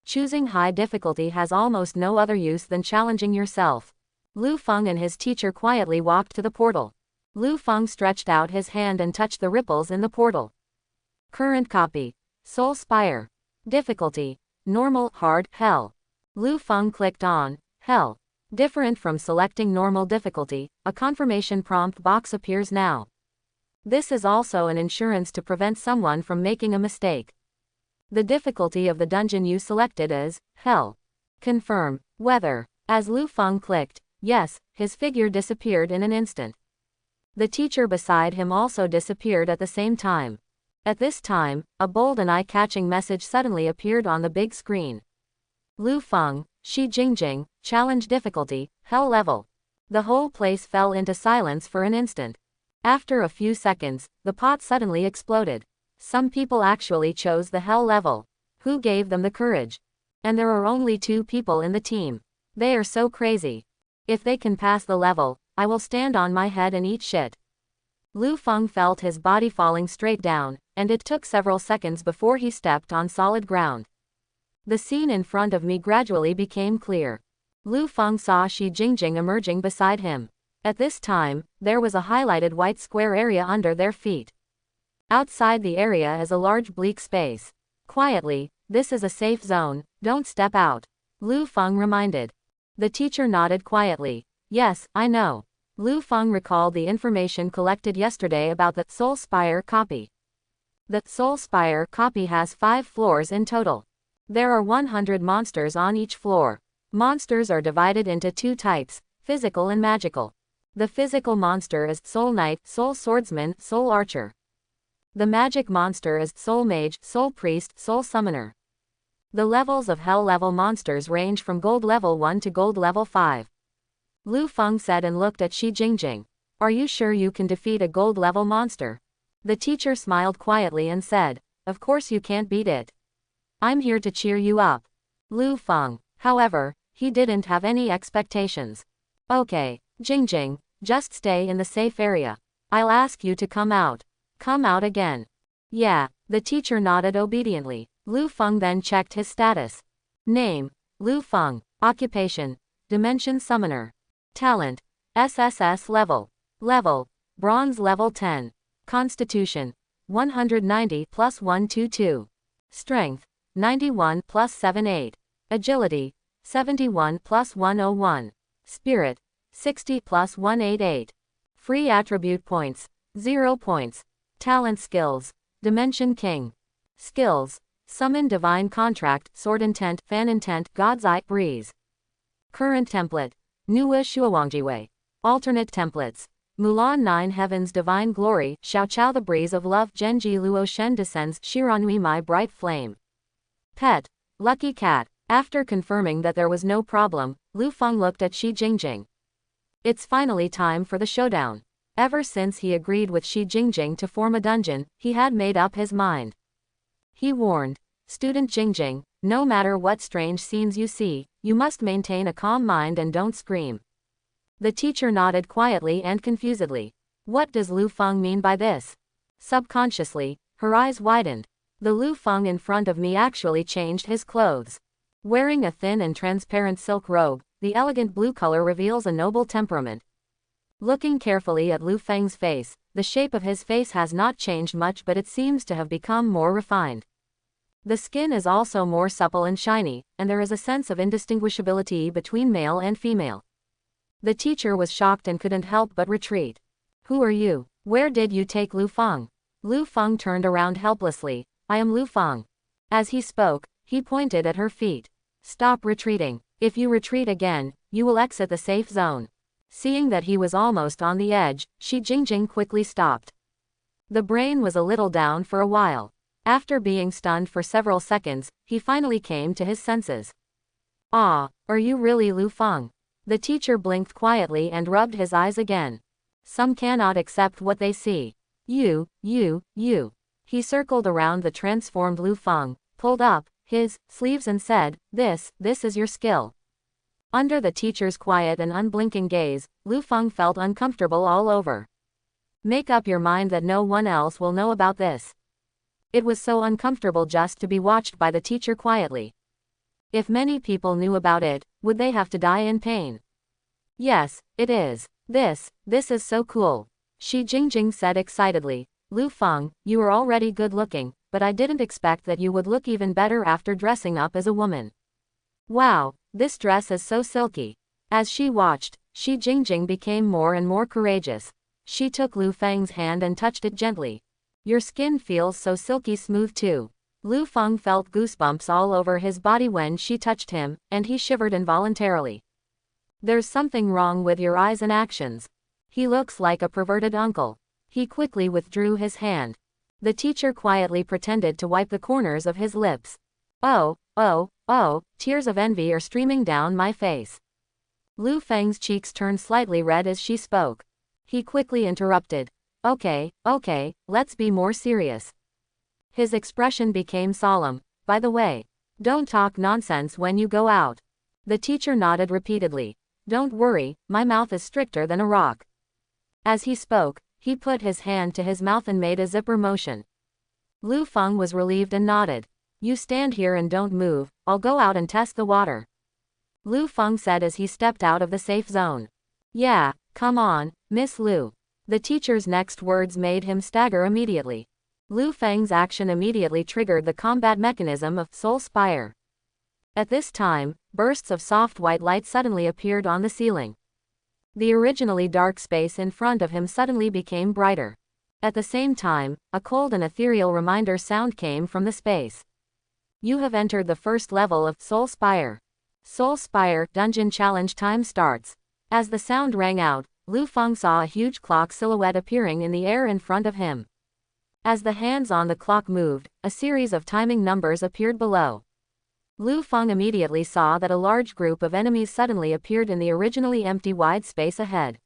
Choosing high difficulty has almost no other use than challenging yourself. Lu Feng and his teacher quietly walked to the portal. Lu Feng stretched out his hand and touched the ripples in the portal. Current copy. Soul Spire. Difficulty. Normal, hard, hell. Lu Feng clicked on hell. Different from selecting normal difficulty, a confirmation prompt box appears now. This is also an insurance to prevent someone from making a mistake. The difficulty of the dungeon you selected is hell. Confirm whether. As Lu Feng clicked yes, his figure disappeared in an instant. The teacher beside him also disappeared at the same time. At this time, a bold and eye-catching message suddenly appeared on the big screen. Lu Feng, Shi Jingjing, challenge difficulty, hell level. The whole place fell into silence for an instant. After a few seconds, the pot suddenly exploded. Some people actually chose the hell level. Who gave them the courage? And there are only 2 people in the team. They are so crazy. If they can pass the level, I will stand on my head and eat shit. Lu Feng felt his body falling straight down, and it took several seconds before he stepped on solid ground. The scene in front of me gradually became clear. Lu Feng saw Shi Jingjing emerging beside him. At this time, there was a highlighted white square area under their feet. Outside the area is a large bleak space. Quietly, this is a safe zone, don't step out. Lu Feng reminded. The teacher nodded quietly. Yes, I know. Lu Feng recalled the information collected yesterday about the Soul Spire copy. The Soul Spire copy has 5 floors in total. There are 100 monsters on each floor. Monsters are divided into 2 types, physical and magical. The physical monster is Soul Knight, Soul Swordsman, Soul Archer. The magic monster is Soul Mage, Soul Priest, Soul Summoner. The levels of Hell level monsters range from Gold level 1 to Gold level 5. Lu Feng said and looked at Shi Jingjing. Are you sure you can defeat a Gold level monster? The teacher smiled quietly and said, of course you can't beat it. I'm here to cheer you up. Lu Feng, however, he didn't have any expectations. Okay, Jingjing, just stay in the safe area. I'll ask you to come out. Come out again. Yeah, the teacher nodded obediently. Lu Feng then checked his status. Name, Lu Feng. Occupation, Dimension Summoner. Talent, SSS level. Level, Bronze level 10. Constitution, 190 plus 122. Strength, 91 plus 78. Agility, 71 plus 101. Spirit, 60 plus 188. Free attribute points, 0 points. Talent skills, Dimension King. Skills, Summon Divine Contract, Sword Intent, Fan Intent, God's Eye, Breeze. Current template, Nuwa Shuawangjiwei. Alternate templates, Mulan 9 Heavens Divine Glory, Xiao Chao the Breeze of Love, Genji Luo Shen Descends, Shiranui My Bright Flame. Pet, Lucky Cat. After confirming that there was no problem, Lu Feng looked at Shi Jingjing. It's finally time for the showdown. Ever since he agreed with Shi Jingjing to form a dungeon, he had made up his mind. He warned, Student Jingjing, no matter what strange scenes you see, you must maintain a calm mind and don't scream. The teacher nodded quietly and confusedly. What does Lu Feng mean by this? Subconsciously, her eyes widened. The Lu Feng in front of me actually changed his clothes. Wearing a thin and transparent silk robe, the elegant blue color reveals a noble temperament. Looking carefully at Lu Feng's face, the shape of his face has not changed much, but it seems to have become more refined. The skin is also more supple and shiny, and there is a sense of indistinguishability between male and female. The teacher was shocked and couldn't help but retreat. Who are you? Where did you take Lu Feng? Lu Feng turned around helplessly. I am Lu Feng. As he spoke, he pointed at her feet. Stop retreating. If you retreat again, you will exit the safe zone. Seeing that he was almost on the edge, Shi Jingjing quickly stopped. The brain was a little down for a while. After being stunned for several seconds, he finally came to his senses. Ah, are you really Lu Feng? The teacher blinked quietly and rubbed his eyes again. Some cannot accept what they see. You. He circled around the transformed Lu Feng, pulled up his sleeves and said, This is your skill. Under the teacher's quiet and unblinking gaze, Lu Feng felt uncomfortable all over. Make up your mind that no one else will know about this. It was so uncomfortable just to be watched by the teacher quietly. If many people knew about it, would they have to die in pain? Yes, it is. This is so cool. Shi Jingjing said excitedly. Lu Feng, you are already good looking, but I didn't expect that you would look even better after dressing up as a woman. Wow, this dress is so silky. As she watched, Shi Jingjing became more and more courageous. She took Lu Feng's hand and touched it gently. Your skin feels so silky smooth too. Lu Feng felt goosebumps all over his body when she touched him, and he shivered involuntarily. There's something wrong with your eyes and actions. He looks like a perverted uncle. He quickly withdrew his hand. The teacher quietly pretended to wipe the corners of his lips. Oh, tears of envy are streaming down my face. Lu Feng's cheeks turned slightly red as she spoke. He quickly interrupted. Okay, let's be more serious. His expression became solemn. By the way, don't talk nonsense when you go out. The teacher nodded repeatedly. Don't worry, my mouth is stricter than a rock. As he spoke, he put his hand to his mouth and made a zipper motion. Lu Feng was relieved and nodded. You stand here and don't move, I'll go out and test the water. Lu Feng said as he stepped out of the safe zone. Yeah, come on, Miss Lu. The teacher's next words made him stagger immediately. Lu Feng's action immediately triggered the combat mechanism of Soul Spire. At this time, bursts of soft white light suddenly appeared on the ceiling. The originally dark space in front of him suddenly became brighter. At the same time, a cold and ethereal reminder sound came from the space. You have entered the first level of Soul Spire. Soul Spire Dungeon Challenge time starts. As the sound rang out, Lu Feng saw a huge clock silhouette appearing in the air in front of him. As the hands on the clock moved, a series of timing numbers appeared below. Lu Feng immediately saw that a large group of enemies suddenly appeared in the originally empty wide space ahead.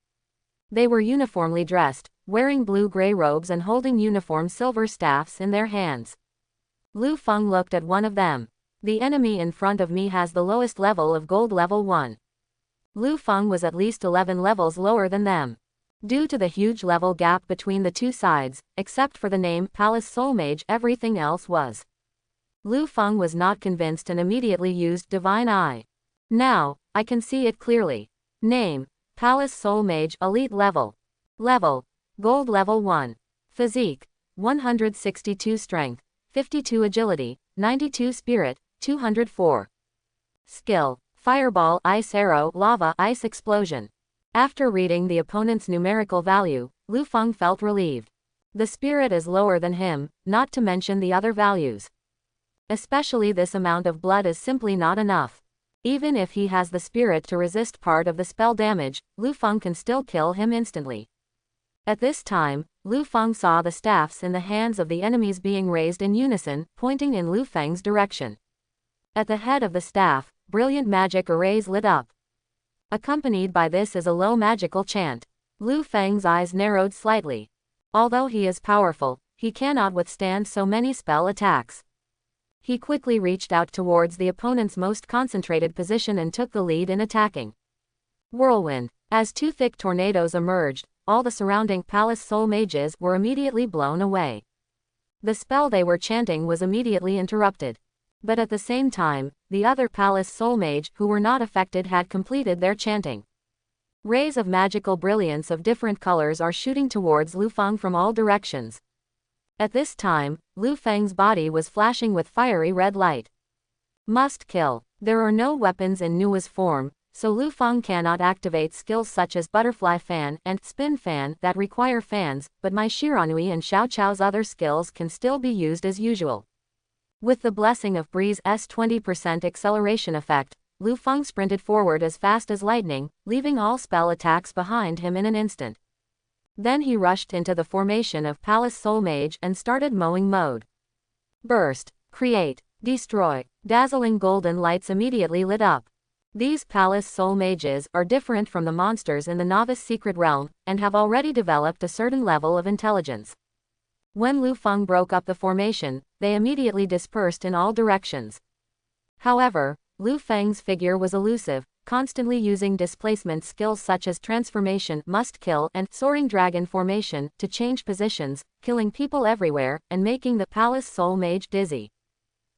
They were uniformly dressed, wearing blue-gray robes and holding uniform silver staffs in their hands. Lu Feng looked at one of them. The enemy in front of me has the lowest level of gold level 1. Lu Feng was at least 11 levels lower than them. Due to the huge level gap between the two sides, except for the name Palace Soul Mage, everything else was. Lu Feng was not convinced and immediately used Divine Eye. Now, I can see it clearly. Name, Palace Soul Mage Elite Level. Level, Gold Level 1. Physique, 162 Strength, 52 Agility, 92 Spirit, 204. Skill, Fireball, Ice Arrow, Lava, Ice Explosion. After reading the opponent's numerical value, Lu Feng felt relieved. The spirit is lower than him, not to mention the other values. Especially this amount of blood is simply not enough. Even if he has the spirit to resist part of the spell damage, Lu Feng can still kill him instantly. At this time, Lu Feng saw the staffs in the hands of the enemies being raised in unison, pointing in Lu Feng's direction. At the head of the staff, brilliant magic arrays lit up. Accompanied by this is a low magical chant. Lu Feng's eyes narrowed slightly. Although he is powerful, he cannot withstand so many spell attacks. He quickly reached out towards the opponent's most concentrated position and took the lead in attacking. Whirlwind. As two thick tornadoes emerged, all the surrounding Palace Soul Mages were immediately blown away. The spell they were chanting was immediately interrupted. But at the same time, the other Palace Soul Mage who were not affected had completed their chanting. Rays of magical brilliance of different colors are shooting towards Lu Feng from all directions. At this time, Lu Feng's body was flashing with fiery red light. Must kill. There are no weapons in Nua's form, so Lu Feng cannot activate skills such as Butterfly Fan and Spin Fan that require fans, but my Shiranui and Xiao Chao's other skills can still be used as usual. With the blessing of Breeze's 20% acceleration effect, Lu Feng sprinted forward as fast as lightning, leaving all spell attacks behind him in an instant. Then he rushed into the formation of Palace Soul Mage and started mowing mode. Burst, create, destroy. Dazzling golden lights immediately lit up. These Palace Soul Mages are different from the monsters in the Novice Secret Realm, and have already developed a certain level of intelligence. When Lu Feng broke up the formation, they immediately dispersed in all directions. However, Lu Feng's figure was elusive, constantly using displacement skills such as Transformation, Must Kill, and Soaring Dragon Formation to change positions, killing people everywhere, and making the Palace Soul Mage dizzy.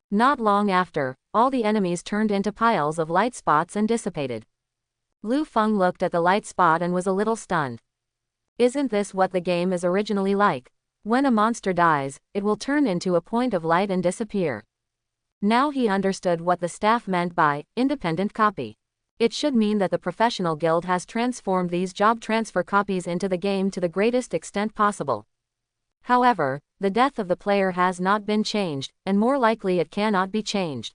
Not long after, all the enemies turned into piles of light spots and dissipated. Lu Feng looked at the light spot and was a little stunned. Isn't this what the game is originally like? When a monster dies, it will turn into a point of light and disappear. Now he understood what the staff meant by independent copy. It should mean that the professional guild has transformed these job transfer copies into the game to the greatest extent possible. However, the death of the player has not been changed, and more likely it cannot be changed.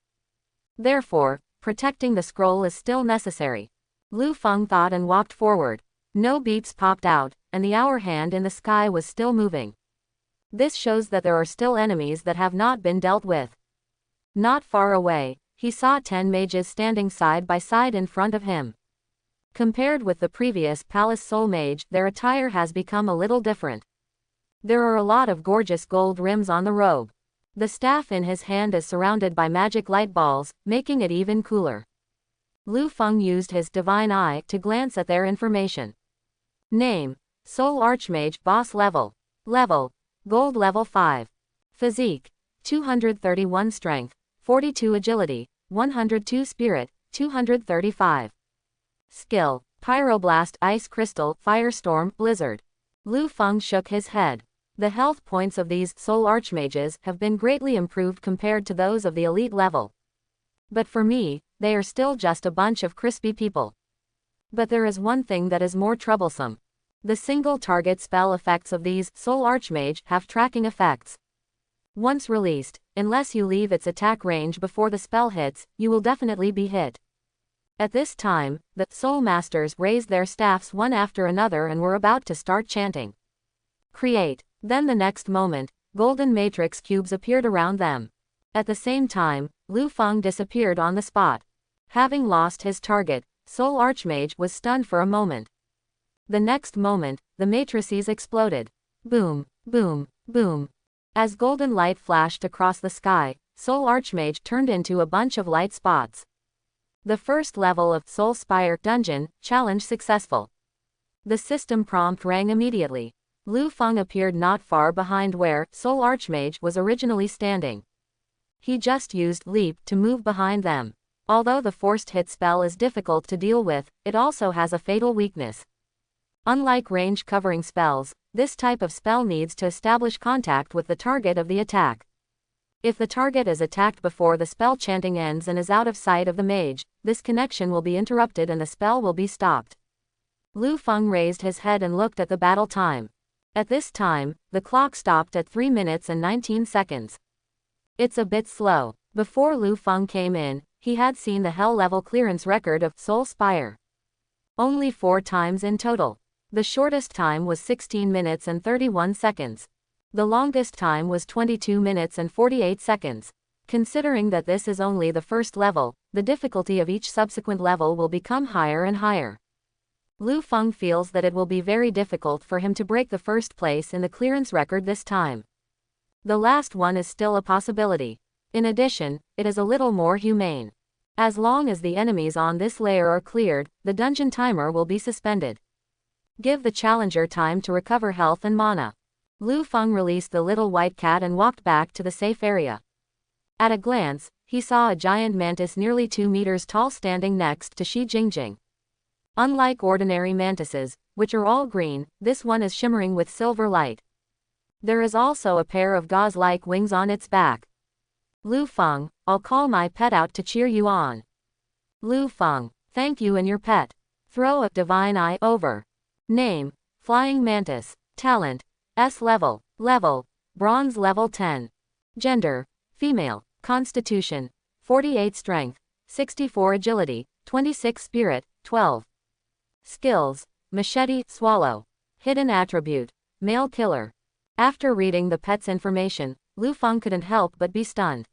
Therefore, protecting the scroll is still necessary. Lu Feng thought and walked forward. No beeps popped out, and the hour hand in the sky was still moving. This shows that there are still enemies that have not been dealt with. Not far away, he saw 10 mages standing side by side in front of him. Compared with the previous Palace Soul Mage, their attire has become a little different. There are a lot of gorgeous gold rims on the robe. The staff in his hand is surrounded by magic light balls, making it even cooler. Lu Feng used his divine eye to glance at their information. Name: Soul Archmage Boss Level. Level: Gold Level 5. Physique: 231 Strength, 42 Agility, 102 Spirit, 235. Skill: Pyroblast, Ice Crystal, Firestorm, Blizzard. Lu Feng shook his head. The health points of these Soul Archmages have been greatly improved compared to those of the elite level. But for me, they are still just a bunch of crispy people. But there is one thing that is more troublesome. The single target spell effects of these Soul Archmage have tracking effects. Once released, unless you leave its attack range before the spell hits, you will definitely be hit. At this time, the Soul Masters raised their staffs one after another and were about to start chanting. Create. Then the next moment, golden matrix cubes appeared around them. At the same time, Lu Feng disappeared on the spot. Having lost his target, Soul Archmage was stunned for a moment. The next moment, the matrices exploded. Boom, boom, boom. As golden light flashed across the sky, Soul Archmage turned into a bunch of light spots. The first level of Soul Spire Dungeon challenge successful. The system prompt rang immediately. Lu Feng appeared not far behind where Soul Archmage was originally standing. He just used Leap to move behind them. Although the forced hit spell is difficult to deal with, it also has a fatal weakness. Unlike range covering spells, this type of spell needs to establish contact with the target of the attack. If the target is attacked before the spell chanting ends and is out of sight of the mage, this connection will be interrupted and the spell will be stopped. Lu Feng raised his head and looked at the battle time. At this time, the clock stopped at 3 minutes and 19 seconds. It's a bit slow. Before Lu Feng came in, he had seen the hell level clearance record of Soul Spire. Only 4 times in total. The shortest time was 16 minutes and 31 seconds. The longest time was 22 minutes and 48 seconds. Considering that this is only the first level, the difficulty of each subsequent level will become higher and higher. Lu Feng feels that it will be very difficult for him to break the first place in the clearance record this time. The last one is still a possibility. In addition, it is a little more humane. As long as the enemies on this layer are cleared, the dungeon timer will be suspended. Give the challenger time to recover health and mana. Lu Feng released the little white cat and walked back to the safe area. At a glance, he saw a giant mantis nearly 2 meters tall standing next to Shi Jingjing. Unlike ordinary mantises, which are all green, this one is shimmering with silver light. There is also a pair of gauze-like wings on its back. Lu Feng, I'll call my pet out to cheer you on. Lu Feng, thank you and your pet. Throw a divine eye over. Name: Flying Mantis. Talent: S level. Level: Bronze level 10. Gender: female. Constitution: 48 Strength, 64 Agility, 26 Spirit, 12. Skills: Machete, Swallow. Hidden attribute: Male Killer. After reading the pet's information, Lu Feng couldn't help but be stunned.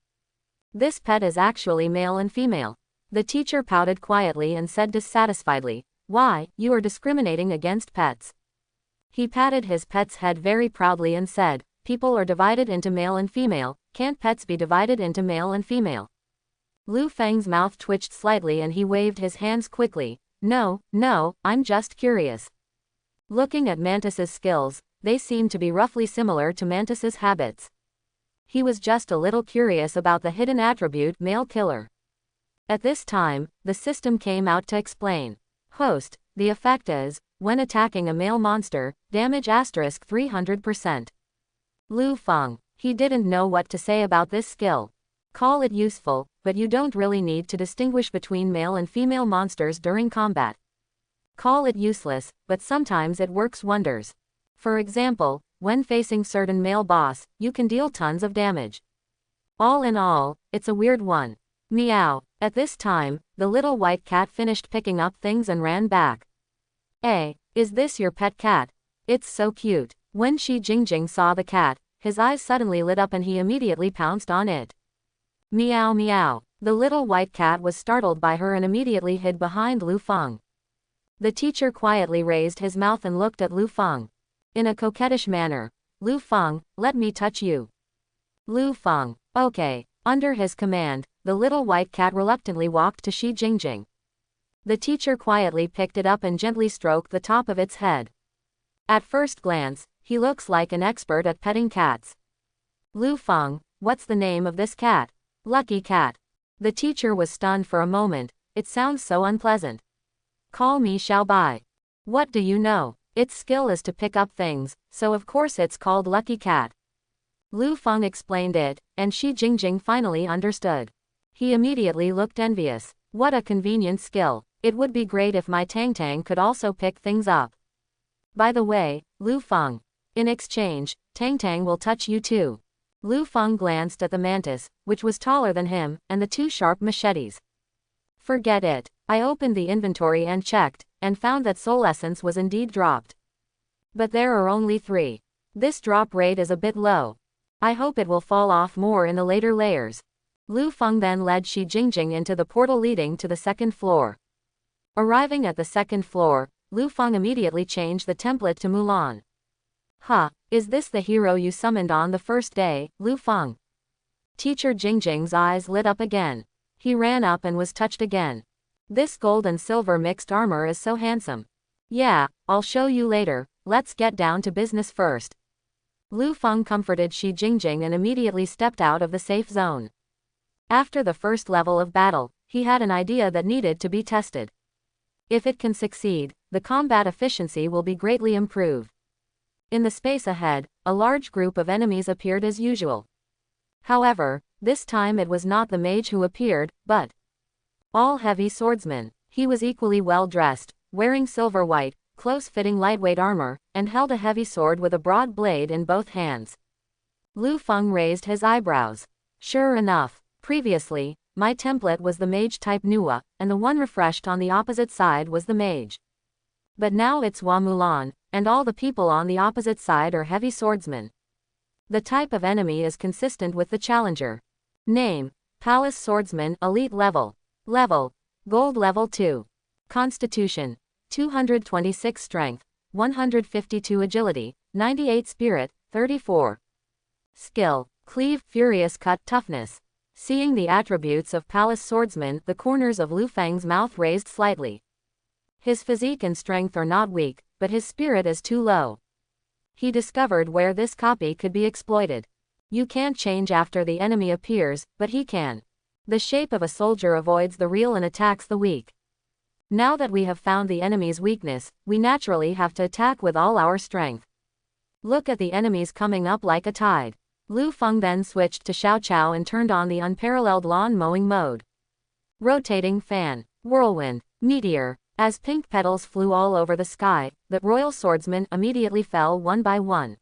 This pet is actually male and female. The teacher pouted quietly and said dissatisfiedly, "Why, you are discriminating against pets." He patted his pet's head very proudly and said, "People are divided into male and female, can't pets be divided into male and female?" Lu Feng's mouth twitched slightly and he waved his hands quickly. No, I'm just curious. Looking at Mantis's skills, they seem to be roughly similar to Mantis's habits. He was just a little curious about the hidden attribute Male Killer. At this time, the system came out to explain. Host: the effect is, when attacking a male monster, damage asterisk 300%. Lu Feng. He didn't know what to say about this skill. Call it useful, but you don't really need to distinguish between male and female monsters during combat. Call it useless, but sometimes it works wonders. For example, when facing certain male boss, you can deal tons of damage. All in all, it's a weird one. Meow. At this time, the little white cat finished picking up things and ran back. Hey, is this your pet cat? It's so cute. When Shi Jingjing saw the cat, his eyes suddenly lit up and he immediately pounced on it. Meow meow. The little white cat was startled by her and immediately hid behind Lu Feng. The teacher quietly raised his mouth and looked at Lu Feng. In a coquettish manner. Lu Feng, let me touch you. Lu Feng. Okay. Under his command, the little white cat reluctantly walked to Shi Jingjing. The teacher quietly picked it up and gently stroked the top of its head. At first glance, he looks like an expert at petting cats. Lu Feng, what's the name of this cat? Lucky Cat. The teacher was stunned for a moment. It sounds so unpleasant. Call me Xiao Bai. What do you know? Its skill is to pick up things, so of course it's called Lucky Cat. Lu Feng explained it, and Shi Jingjing finally understood. He immediately looked envious. What a convenient skill. It would be great if my Tang Tang could also pick things up. By the way, Lu Feng. In exchange, Tang Tang will touch you too. Lu Feng glanced at the mantis, which was taller than him, and the two sharp machetes. Forget it. I opened the inventory and checked, and found that soul essence was indeed dropped. But there are only 3. This drop rate is a bit low. I hope it will fall off more in the later layers. Lu Feng then led Shi Jingjing into the portal leading to the second floor. Arriving at the second floor, Lu Feng immediately changed the template to Mulan. Huh, is this the hero you summoned on the first day, Lu Feng? Teacher Jingjing's eyes lit up again. He ran up and was touched again. This gold and silver mixed armor is so handsome. Yeah, I'll show you later, let's get down to business first. Lu Feng comforted Shi Jingjing and immediately stepped out of the safe zone. After the first level of battle, he had an idea that needed to be tested. If it can succeed, the combat efficiency will be greatly improved. In the space ahead, a large group of enemies appeared as usual. However, this time it was not the mage who appeared, but all heavy swordsmen. He was equally well dressed, wearing silver white, close-fitting lightweight armor, and held a heavy sword with a broad blade in both hands. Lu Feng raised his eyebrows. Sure enough, previously, my template was the mage type Nua, and the one refreshed on the opposite side was the mage. But now it's Hua Mulan, and all the people on the opposite side are heavy swordsmen. The type of enemy is consistent with the challenger. Name: Palace Swordsman, Elite Level. Level: Gold Level 2. Constitution: 226 Strength, 152 Agility, 98 Spirit, 34. Skill: Cleave, Furious Cut, Toughness. Seeing the attributes of Palace Swordsman, the corners of Lu Feng's mouth raised slightly. His physique and strength are not weak, but his spirit is too low. He discovered where this copy could be exploited. You can't change after the enemy appears, but he can. The shape of a soldier avoids the real and attacks the weak. Now that we have found the enemy's weakness, we naturally have to attack with all our strength. Look at the enemies coming up like a tide. Lu Feng then switched to Xiao Chao and turned on the unparalleled lawn mowing mode. Rotating fan, whirlwind, meteor. As pink petals flew all over the sky, the royal swordsmen immediately fell one by one.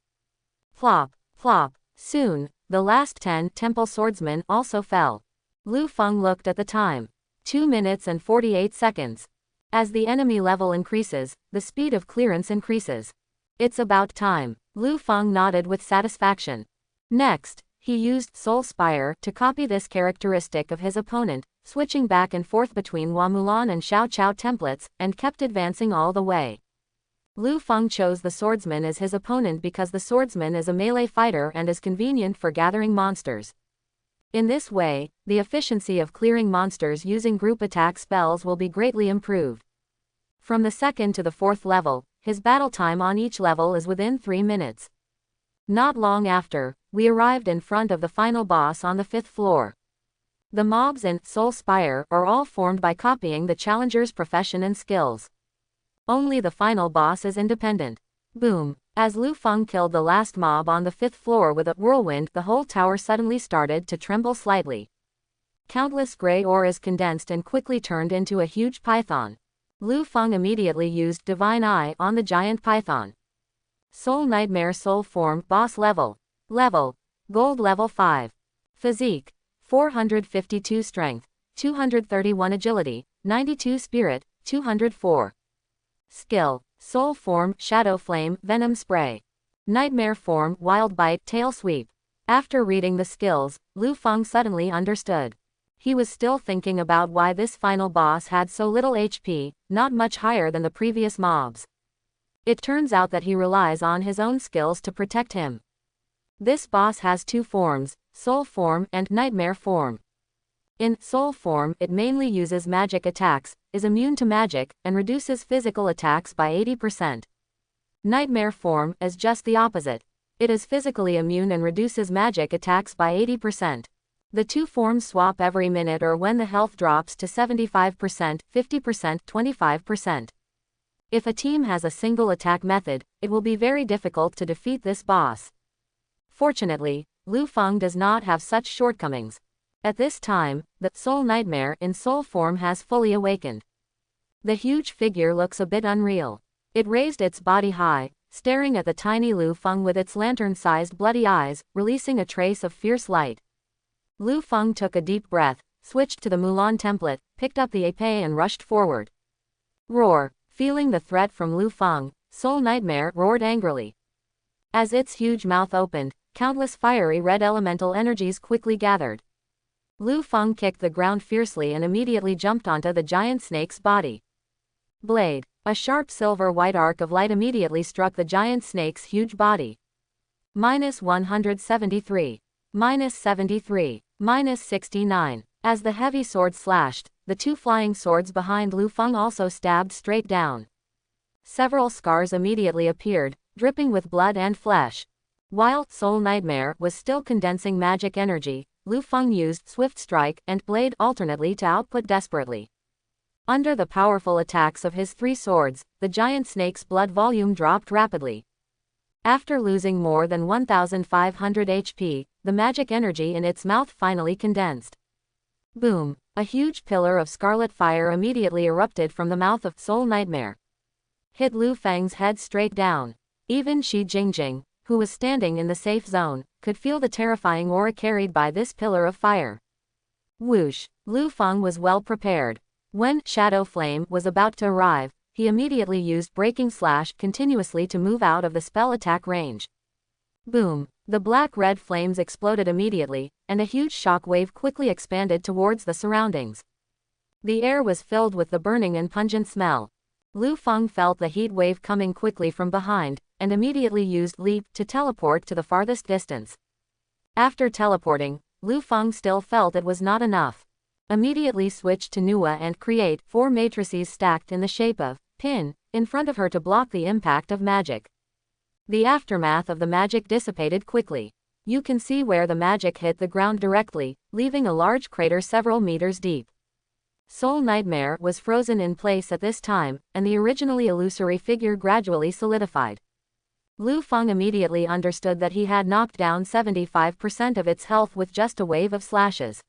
Plop, plop. Soon, the last 10 temple swordsmen also fell. Lu Feng looked at the time. 2 minutes and 48 seconds. As the enemy level increases, the speed of clearance increases. It's about time. Lu Feng nodded with satisfaction. Next, he used Soul Spire to copy this characteristic of his opponent, switching back and forth between Hua Mulan and Xiao Chao templates, and kept advancing all the way. Lu Feng chose the swordsman as his opponent because the swordsman is a melee fighter and is convenient for gathering monsters. In this way, the efficiency of clearing monsters using group attack spells will be greatly improved. From the 2nd to the 4th level, his battle time on each level is within 3 minutes. Not long after, we arrived in front of the final boss on the 5th floor. The mobs in Soul Spire are all formed by copying the challenger's profession and skills. Only the final boss is independent. Boom. As Lu Feng killed the last mob on the 5th floor with a whirlwind, the whole tower suddenly started to tremble slightly. Countless gray auras condensed and quickly turned into a huge python. Lu Feng immediately used Divine Eye on the giant python. Soul Nightmare Soul Form Boss Level. Gold Level 5. Physique. 452 Strength. 231 Agility. 92 Spirit. 204. Skill. Soul Form Shadow Flame Venom Spray. Nightmare Form Wild Bite Tail Sweep. After reading the skills, Lu Feng suddenly understood. He was still thinking about why this final boss had so little HP, not much higher than the previous mobs. It turns out that he relies on his own skills to protect him. This boss has two forms, Soul Form and Nightmare Form. In Soul Form, it mainly uses magic attacks, is immune to magic, and reduces physical attacks by 80%. Nightmare Form is just the opposite. It is physically immune and reduces magic attacks by 80%. The two forms swap every minute or when the health drops to 75%, 50%, 25%. If a team has a single attack method, it will be very difficult to defeat this boss. Fortunately, Lu Feng does not have such shortcomings. At this time, the Soul Nightmare in Soul Form has fully awakened. The huge figure looks a bit unreal. It raised its body high, staring at the tiny Lu Feng with its lantern-sized bloody eyes, releasing a trace of fierce light. Lu Feng took a deep breath, switched to the Mulan template, picked up the épée and rushed forward. Roar! Feeling the threat from Lu Feng, Soul Nightmare roared angrily. As its huge mouth opened, countless fiery red elemental energies quickly gathered. Lu Feng kicked the ground fiercely and immediately jumped onto the giant snake's body. Blade! A sharp silver-white arc of light immediately struck the giant snake's huge body. -173. -73. -69. As the heavy sword slashed, the two flying swords behind Lu Feng also stabbed straight down. Several scars immediately appeared, dripping with blood and flesh. While Soul Nightmare was still condensing magic energy, Lu Feng used Swift Strike and Blade alternately to output desperately. Under the powerful attacks of his three swords, the giant snake's blood volume dropped rapidly. After losing more than 1,500 HP, the magic energy in its mouth finally condensed. Boom! A huge pillar of scarlet fire immediately erupted from the mouth of Soul Nightmare. Hit Lu Feng's head straight down. Even Shi Jingjing, who was standing in the safe zone, could feel the terrifying aura carried by this pillar of fire. Whoosh! Lu Feng was well prepared. When Shadow Flame was about to arrive, he immediately used Breaking Slash continuously to move out of the spell attack range. Boom! The black-red flames exploded immediately, and a huge shock wave quickly expanded towards the surroundings. The air was filled with the burning and pungent smell. Lu Feng felt the heat wave coming quickly from behind, and immediately used Leap to teleport to the farthest distance. After teleporting, Lu Feng still felt it was not enough. Immediately switched to Nua and create 4 matrices stacked in the shape of pin in front of her to block the impact of magic. The aftermath of the magic dissipated quickly. You can see where the magic hit the ground directly, leaving a large crater several meters deep. Soul Nightmare was frozen in place at this time, and the originally illusory figure gradually solidified. Lu Feng immediately understood that he had knocked down 75% of its health with just a wave of slashes.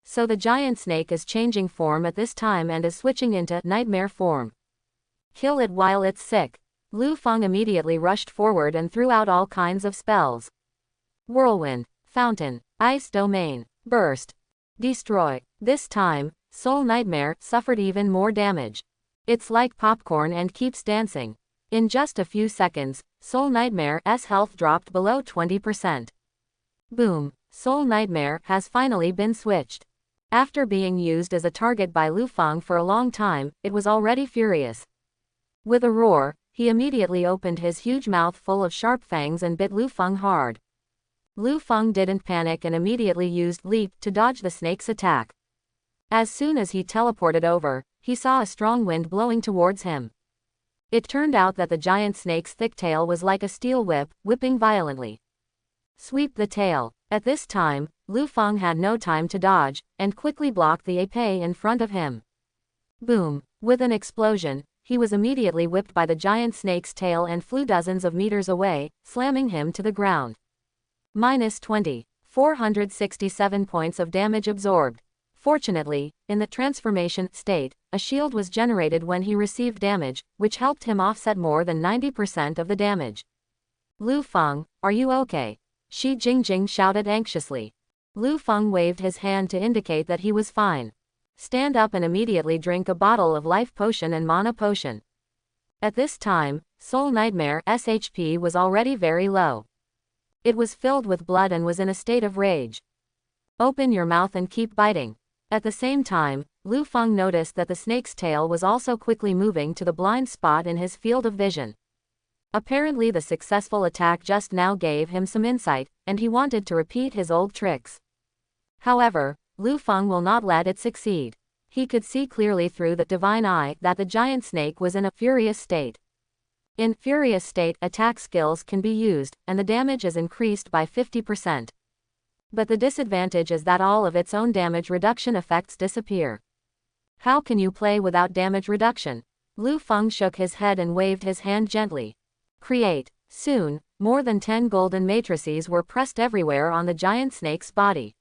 So the giant snake is changing form at this time and is switching into Nightmare Form. Kill it while it's sick. Lu Feng immediately rushed forward and threw out all kinds of spells. Whirlwind, Fountain, Ice Domain, Burst, Destroy. This time, Soul Nightmare suffered even more damage. It's like popcorn and keeps dancing. In just a few seconds, Soul Nightmare's health dropped below 20%. Boom! Soul Nightmare has finally been switched. After being used as a target by Lu Feng for a long time, it was already furious. With a roar, he immediately opened his huge mouth full of sharp fangs and bit Lu Feng hard. Lu Feng didn't panic and immediately used Leap to dodge the snake's attack. As soon as he teleported over, he saw a strong wind blowing towards him. It turned out that the giant snake's thick tail was like a steel whip, whipping violently. Sweep the tail. At this time, Lu Feng had no time to dodge, and quickly blocked the épée in front of him. Boom! With an explosion, he was immediately whipped by the giant snake's tail and flew dozens of meters away, slamming him to the ground. -20. 467 points of damage absorbed. Fortunately, in the transformation state, a shield was generated when he received damage, which helped him offset more than 90% of the damage. Lu Feng, are you okay? Shi Jingjing shouted anxiously. Lu Feng waved his hand to indicate that he was fine. Stand up and immediately drink a bottle of life potion and mana potion. At this time, Soul Nightmare's HP was already very low. It was filled with blood and was in a state of rage. Open your mouth and keep biting. At the same time, Lu Feng noticed that the snake's tail was also quickly moving to the blind spot in his field of vision. Apparently the successful attack just now gave him some insight, and he wanted to repeat his old tricks. However, Lu Feng will not let it succeed. He could see clearly through the divine eye that the giant snake was in a furious state. In furious state, attack skills can be used, and the damage is increased by 50%. But the disadvantage is that all of its own damage reduction effects disappear. How can you play without damage reduction? Lu Feng shook his head and waved his hand gently. Create. Soon, more than 10 golden matrices were pressed everywhere on the giant snake's body.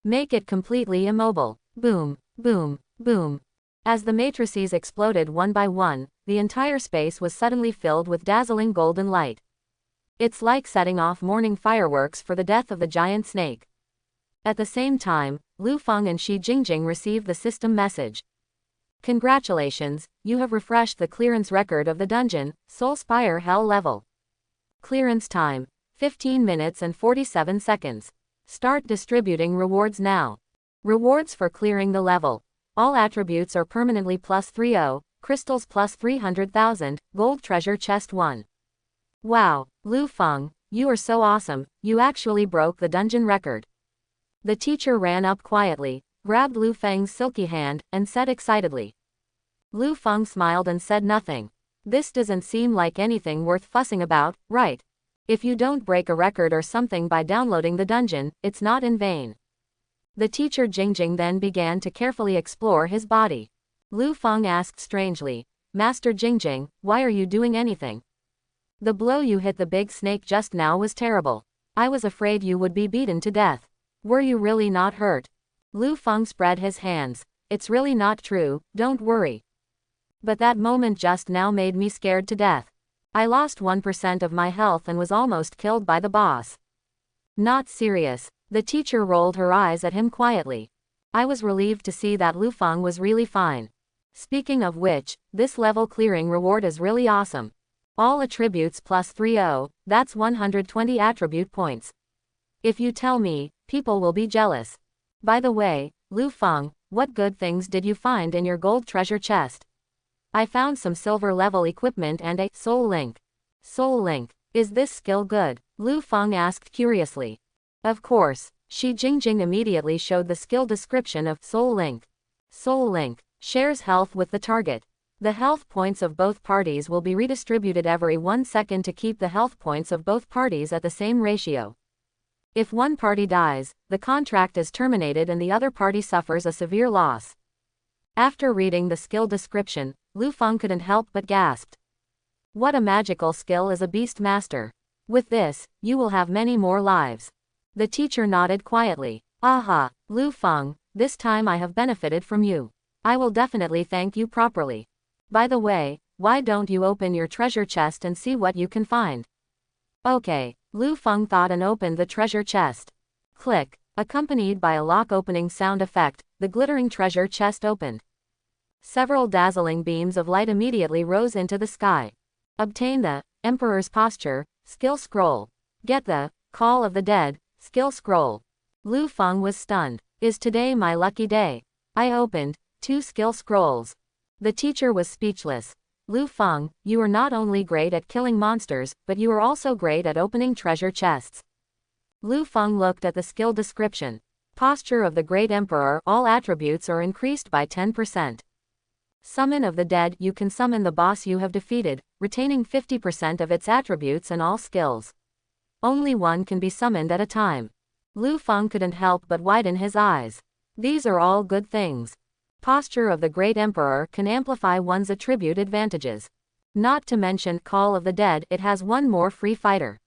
Make it completely immobile. Boom, boom, boom. As the matrices exploded one by one, the entire space was suddenly filled with dazzling golden light. It's like setting off morning fireworks for the death of the giant snake. At the same time, Lu Feng and Shi Jingjing received the system message. Congratulations, you have refreshed the clearance record of the dungeon, Soul Spire Hell level. Clearance time, 15 minutes and 47 seconds. Start distributing rewards now. Rewards for clearing the level. All attributes are permanently +30, crystals +300,000, gold treasure chest 1. Wow, Lu Feng, you are so awesome, you actually broke the dungeon record. The teacher ran up quietly, grabbed Lu Feng's silky hand, and said excitedly. Lu Feng smiled and said nothing. This doesn't seem like anything worth fussing about, right? If you don't break a record or something by downloading the dungeon, it's not in vain. The teacher Jingjing then began to carefully explore his body. Lu Feng asked strangely, Master Jingjing, why are you doing anything? The blow you hit the big snake just now was terrible. I was afraid you would be beaten to death. Were you really not hurt? Lu Feng spread his hands. It's really not true, don't worry. But that moment just now made me scared to death. I lost 1% of my health and was almost killed by the boss. Not serious. The teacher rolled her eyes at him quietly. I was relieved to see that Lu Feng was really fine. Speaking of which, this level clearing reward is really awesome. All attributes +30, that's 120 attribute points. If you tell me, people will be jealous. By the way, Lu Feng, what good things did you find in your gold treasure chest? I found some silver level equipment and a soul link. Soul link, is this skill good? Lu Feng asked curiously. Of course, Shi Jingjing immediately showed the skill description of soul link. Soul link, shares health with the target. The health points of both parties will be redistributed every 1 second to keep the health points of both parties at the same ratio. If one party dies, the contract is terminated and the other party suffers a severe loss. After reading the skill description, Lu Feng couldn't help but gasped. What a magical skill is a beast master. With this, you will have many more lives. The teacher nodded quietly. Aha, Lu Feng, this time I have benefited from you. I will definitely thank you properly. By the way, why don't you open your treasure chest and see what you can find? Okay, Lu Feng thought and opened the treasure chest. Click, accompanied by a lock opening sound effect, the glittering treasure chest opened. Several dazzling beams of light immediately rose into the sky. Obtain the Emperor's Posture skill scroll. Get the Call of the Dead skill scroll. Lu Feng was stunned. Is today my lucky day? I opened 2 skill scrolls. The teacher was speechless. Lu Feng, you are not only great at killing monsters, but you are also great at opening treasure chests. Lu Feng looked at the skill description. Posture of the Great Emperor, all attributes are increased by 10%. Summon of the Dead, you can summon the boss you have defeated, retaining 50% of its attributes and all skills. Only one can be summoned at a time. Lu Feng couldn't help but widen his eyes. These are all good things. Posture of the Great Emperor can amplify one's attribute advantages. Not to mention Call of the Dead, it has one more free fighter.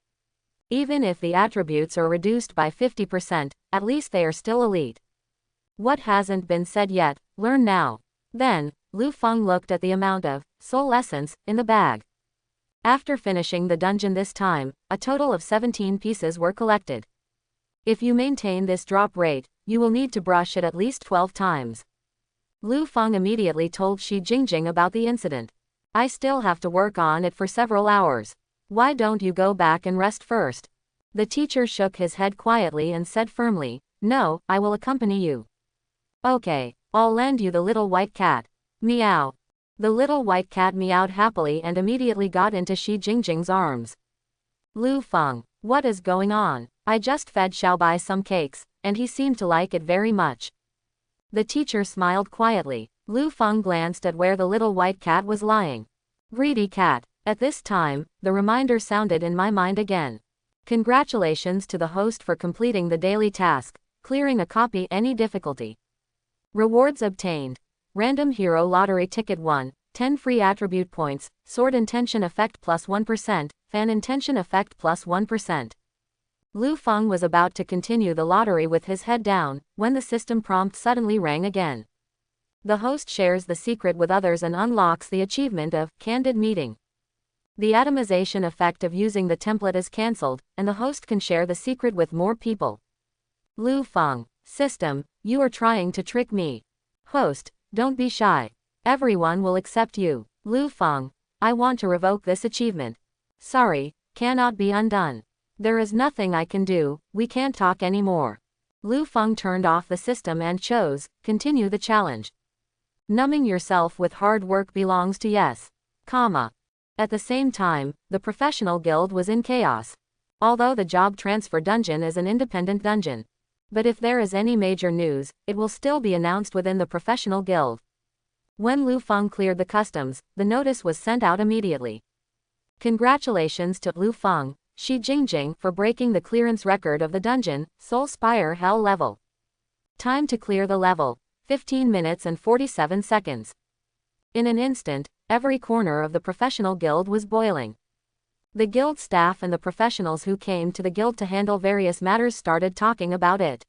Even if the attributes are reduced by 50%, at least they are still elite. What hasn't been said yet, learn now. Then, Lu Feng looked at the amount of soul essence in the bag. After finishing the dungeon this time, a total of 17 pieces were collected. If you maintain this drop rate, you will need to brush it at least 12 times. Lu Feng immediately told Shi Jingjing about the incident. I still have to work on it for several hours. Why don't you go back and rest first? The teacher shook his head quietly and said firmly, no, I will accompany you. Okay, I'll lend you the little white cat. Meow. The little white cat meowed happily and immediately got into Shi Jingjing's arms. Lu Feng, what is going on? I just fed Xiaobai some cakes, and he seemed to like it very much. The teacher smiled quietly. Lu Feng glanced at where the little white cat was lying. Greedy cat. At this time, the reminder sounded in my mind again. Congratulations to the host for completing the daily task, clearing a copy any difficulty. Rewards obtained. Random Hero Lottery Ticket 1, 10 free attribute points, Sword Intention Effect plus 1%, Fan Intention Effect plus 1%. Lu Feng was about to continue the lottery with his head down, when the system prompt suddenly rang again. The host shares the secret with others and unlocks the achievement of Candid Meeting. The atomization effect of using the template is cancelled, and the host can share the secret with more people. Lu Feng, system, you are trying to trick me. Host, don't be shy. Everyone will accept you. Lu Feng, I want to revoke this achievement. Sorry, cannot be undone. There is nothing I can do, we can't talk anymore. Lu Feng turned off the system and chose, continue the challenge. Numbing yourself with hard work belongs to yes. At the same time, the professional guild was in chaos. Although the job transfer dungeon is an independent dungeon. But if there is any major news, it will still be announced within the professional guild. When Lu Feng cleared the customs, the notice was sent out immediately. Congratulations to Lu Feng, Shi Jingjing for breaking the clearance record of the dungeon, Soul Spire Hell level. Time to clear the level. 15 minutes and 47 seconds. In an instant, every corner of the professional guild was boiling. The guild staff and the professionals who came to the guild to handle various matters started talking about it.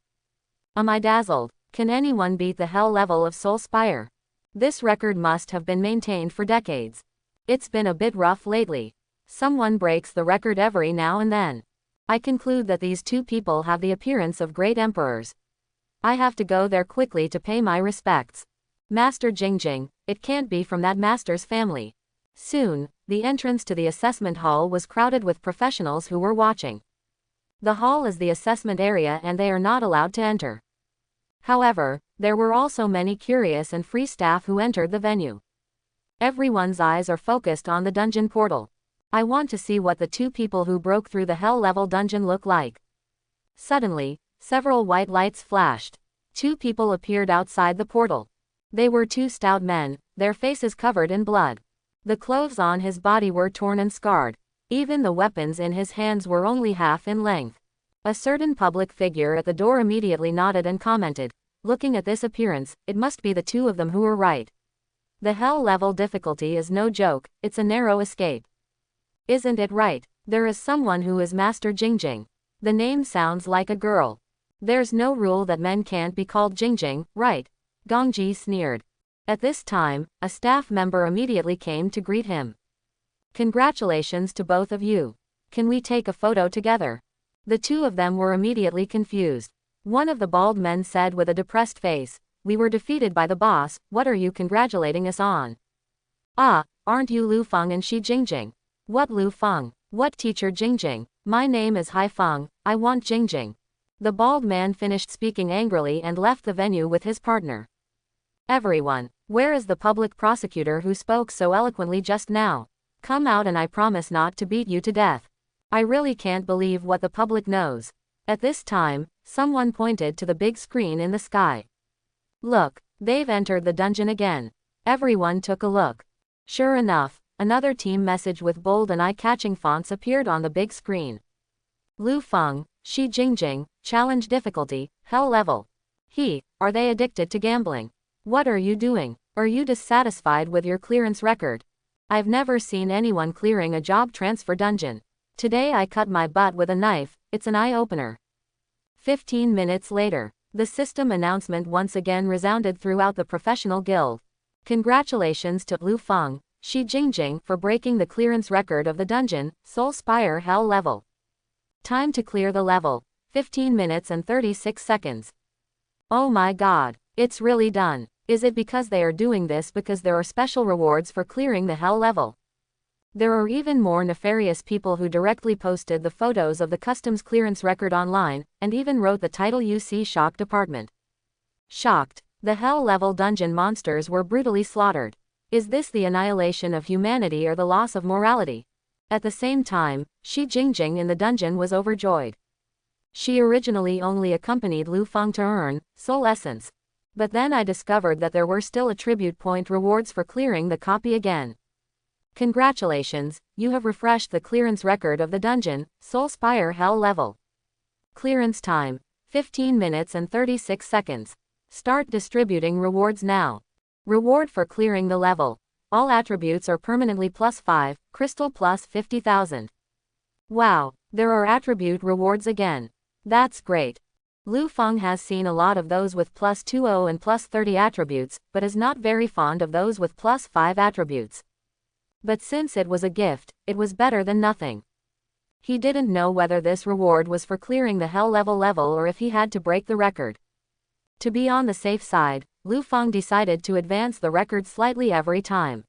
Am I dazzled? Can anyone beat the hell level of Soul Spire? This record must have been maintained for decades. It's been a bit rough lately. Someone breaks the record every now and then. I conclude that these two people have the appearance of great emperors. I have to go there quickly to pay my respects. Master Jingjing, it can't be from that master's family. Soon, the entrance to the assessment hall was crowded with professionals who were watching. The hall is the assessment area and they are not allowed to enter. However, there were also many curious and free staff who entered the venue. Everyone's eyes are focused on the dungeon portal. I want to see what the two people who broke through the hell level dungeon look like. Suddenly, several white lights flashed. Two people appeared outside the portal. They were two stout men, their faces covered in blood. The clothes on his body were torn and scarred. Even the weapons in his hands were only half in length. A certain public figure at the door immediately nodded and commented, looking at this appearance, it must be the two of them who were right. The hell level difficulty is no joke, it's a narrow escape. Isn't it right? There is someone who is Master Jingjing. The name sounds like a girl. There's no rule that men can't be called Jingjing, right? Gongji sneered. At this time, a staff member immediately came to greet him. Congratulations to both of you. Can we take a photo together? The two of them were immediately confused. One of the bald men said with a depressed face, we were defeated by the boss, what are you congratulating us on? Ah, aren't you Lu Feng and Shi Jingjing? What Lu Feng? What teacher Jingjing? My name is Hai Feng, I want Jingjing. The bald man finished speaking angrily and left the venue with his partner. Everyone, where is the public prosecutor who spoke so eloquently just now? Come out and I promise not to beat you to death. I really can't believe what the public knows. At this time, someone pointed to the big screen in the sky. Look, they've entered the dungeon again. Everyone took a look. Sure enough, another team message with bold and eye-catching fonts appeared on the big screen. Lu Feng, Shi Jingjing, challenge difficulty, hell level. Are they addicted to gambling? What are you doing? Are you dissatisfied with your clearance record? I've never seen anyone clearing a job transfer dungeon. Today I cut my butt with a knife, it's an eye-opener. 15 minutes later, the system announcement once again resounded throughout the professional guild. Congratulations to Lu Feng, Shi Jingjing for breaking the clearance record of the dungeon, Soul Spire Hell level. Time to clear the level, 15 minutes and 36 seconds. Oh my god, it's really done. Is it because they are doing this because there are special rewards for clearing the hell level? There are even more nefarious people who directly posted the photos of the customs clearance record online, and even wrote the title "You see shocked department." Shocked. The hell level dungeon monsters were brutally slaughtered. Is this the annihilation of humanity or the loss of morality? At the same time, Shi Jingjing in the dungeon was overjoyed. She originally only accompanied Lu Feng to earn soul essence. But then I discovered that there were still attribute point rewards for clearing the copy again. Congratulations, you have refreshed the clearance record of the dungeon, Soul Spire Hell level. Clearance time, 15 minutes and 36 seconds. Start distributing rewards now. Reward for clearing the level. All attributes are permanently +5, crystal plus 50,000. Wow, there are attribute rewards again. That's great. Lu Feng has seen a lot of those with +20 and +30 attributes, but is not very fond of those with +5 attributes. But since it was a gift, it was better than nothing. He didn't know whether this reward was for clearing the hell level or if he had to break the record. To be on the safe side, Lu Feng decided to advance the record slightly every time.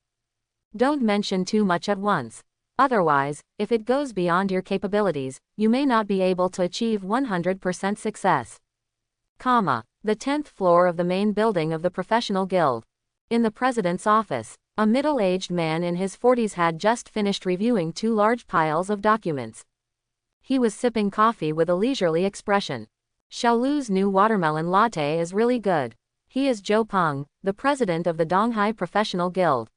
Don't mention too much at once. Otherwise, if it goes beyond your capabilities, you may not be able to achieve 100% success. The 10th floor of the main building of the professional guild. In the president's office, a middle-aged man in his 40s had just finished reviewing 2 large piles of documents. He was sipping coffee with a leisurely expression. Xiaolu's new watermelon latte is really good. He is Zhou Peng, the president of the Donghai Professional Guild.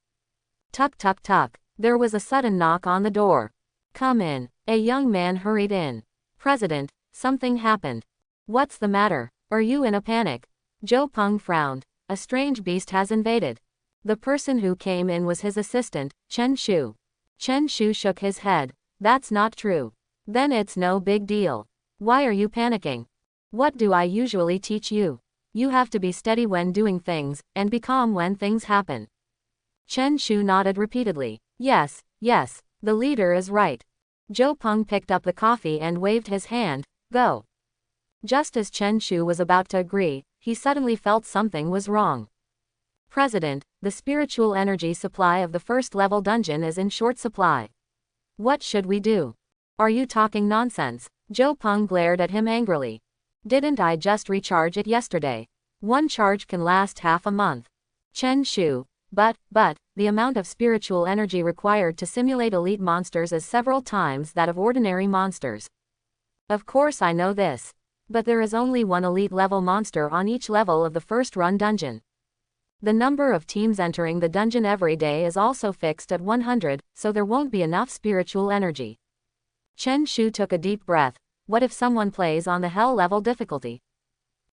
Tuk tuk tuk. There was a sudden knock on the door. Come in. A young man hurried in. President, something happened. What's the matter? Are you in a panic? Zhou Peng frowned. A strange beast has invaded. The person who came in was his assistant, Chen Shu. Chen Shu shook his head. That's not true. Then it's no big deal. Why are you panicking? What do I usually teach you? You have to be steady when doing things, and be calm when things happen. Chen Shu nodded repeatedly. Yes, the leader is right. Zhou Peng picked up the coffee and waved his hand. Go. Just as Chen Shu was about to agree, he suddenly felt something was wrong. President, the spiritual energy supply of the first level dungeon is in short supply. What should we do? Are you talking nonsense? Zhou Peng glared at him angrily. Didn't I just recharge it yesterday? One charge can last half a month. Chen Shu. But, the amount of spiritual energy required to simulate elite monsters is several times that of ordinary monsters. Of course I know this. But there is only one elite level monster on each level of the first run dungeon. The number of teams entering the dungeon every day is also fixed at 100, so there won't be enough spiritual energy. Chen Shu took a deep breath. What if someone plays on the hell level difficulty?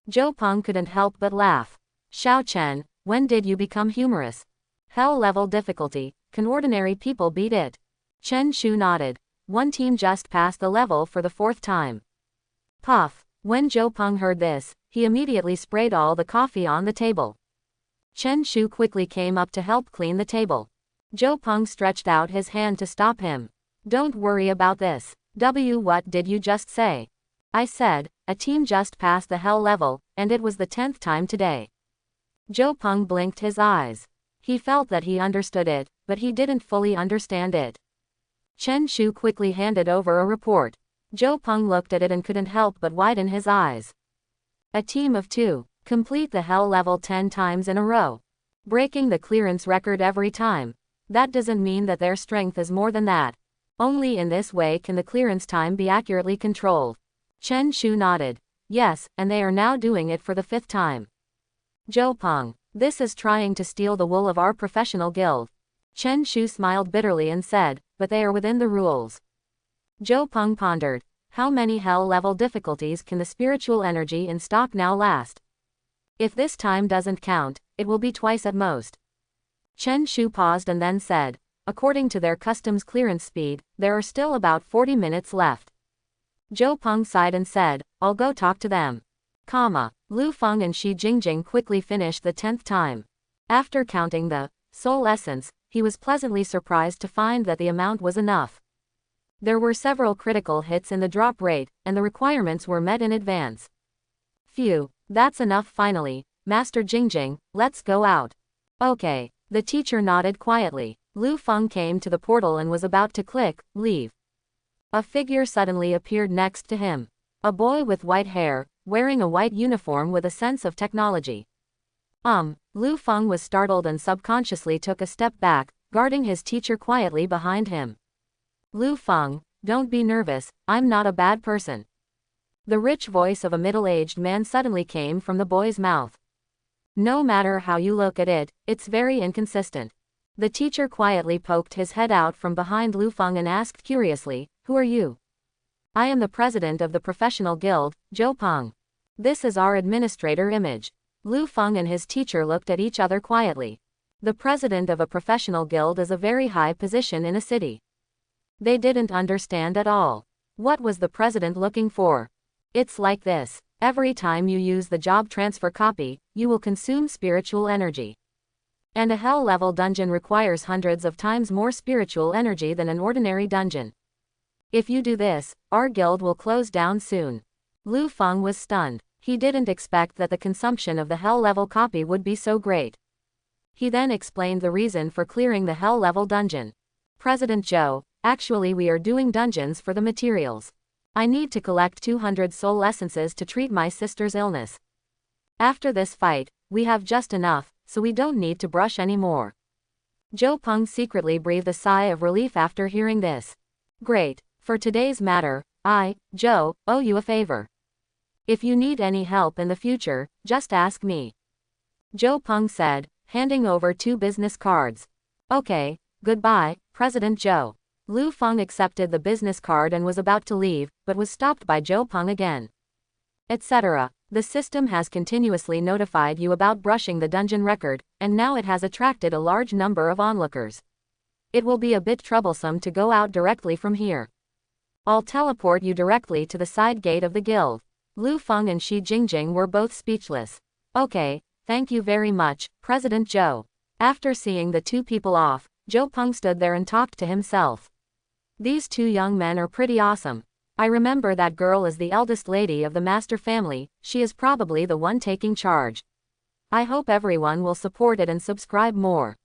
Zhou Peng couldn't help but laugh. Xiao Chen, when did you become humorous? Hell level difficulty, can ordinary people beat it? Chen Shu nodded. One team just passed the level for the 4th time. Puff. When Zhou Peng heard this, he immediately sprayed all the coffee on the table. Chen Shu quickly came up to help clean the table. Zhou Peng stretched out his hand to stop him. Don't worry about this. What did you just say? I said, a team just passed the hell level, and it was the 10th time today. Zhou Peng blinked his eyes. He felt that he understood it, but he didn't fully understand it. Chen Shu quickly handed over a report. Zhou Peng looked at it and couldn't help but widen his eyes. A team of 2. Complete the hell level 10 times in a row. Breaking the clearance record every time. That doesn't mean that their strength is more than that. Only in this way can the clearance time be accurately controlled. Chen Shu nodded. Yes, and they are now doing it for the 5th time. Zhou Peng. This is trying to steal the wool of our professional guild. Chen Shu smiled bitterly and said, but they are within the rules. Zhou Peng pondered. How many hell level difficulties can the spiritual energy in stock now last? If this time doesn't count, it will be twice at most. Chen Shu paused and then said, according to their customs clearance speed, there are still about 40 minutes left. Zhou Peng sighed and said, I'll go talk to them. Lu Feng and Shi Jingjing quickly finished the 10th time. After counting the soul essence, he was pleasantly surprised to find that the amount was enough. There were several critical hits in the drop rate, and the requirements were met in advance. Phew, that's enough finally, Master Jingjing, let's go out. Okay, the teacher nodded quietly. Lu Feng came to the portal and was about to click, leave. A figure suddenly appeared next to him. A boy with white hair, wearing a white uniform with a sense of technology. Lu Feng was startled and subconsciously took a step back, guarding his teacher quietly behind him. Lu Feng, don't be nervous, I'm not a bad person. The rich voice of a middle-aged man suddenly came from the boy's mouth. No matter how you look at it, it's very inconsistent. The teacher quietly poked his head out from behind Lu Feng and asked curiously, who are you? I am the president of the professional guild, Zhou Peng. This is our administrator image. Lu Feng and his teacher looked at each other quietly. The president of a professional guild is a very high position in a city. They didn't understand at all. What was the president looking for? It's like this. Every time you use the job transfer copy, you will consume spiritual energy. And a hell-level dungeon requires hundreds of times more spiritual energy than an ordinary dungeon. If you do this, our guild will close down soon. Lu Feng was stunned. He didn't expect that the consumption of the hell-level copy would be so great. He then explained the reason for clearing the hell-level dungeon. President Zhou, actually we are doing dungeons for the materials. I need to collect 200 soul essences to treat my sister's illness. After this fight, we have just enough, so we don't need to brush anymore. Zhou Peng secretly breathed a sigh of relief after hearing this. Great. For today's matter, I, Zhou, owe you a favor. If you need any help in the future, just ask me. Zhou Peng said, handing over 2 business cards. Okay, goodbye, President Zhou. Lu Feng accepted the business card and was about to leave, but was stopped by Zhou Peng again. Etc. The system has continuously notified you about brushing the dungeon record, and now it has attracted a large number of onlookers. It will be a bit troublesome to go out directly from here. I'll teleport you directly to the side gate of the guild. Lu Feng and Shi Jingjing were both speechless. Okay, thank you very much, President Zhou. After seeing the 2 people off, Zhou Peng stood there and talked to himself. These 2 young men are pretty awesome. I remember that girl is the eldest lady of the master family, she is probably the one taking charge. I hope everyone will support it and subscribe more.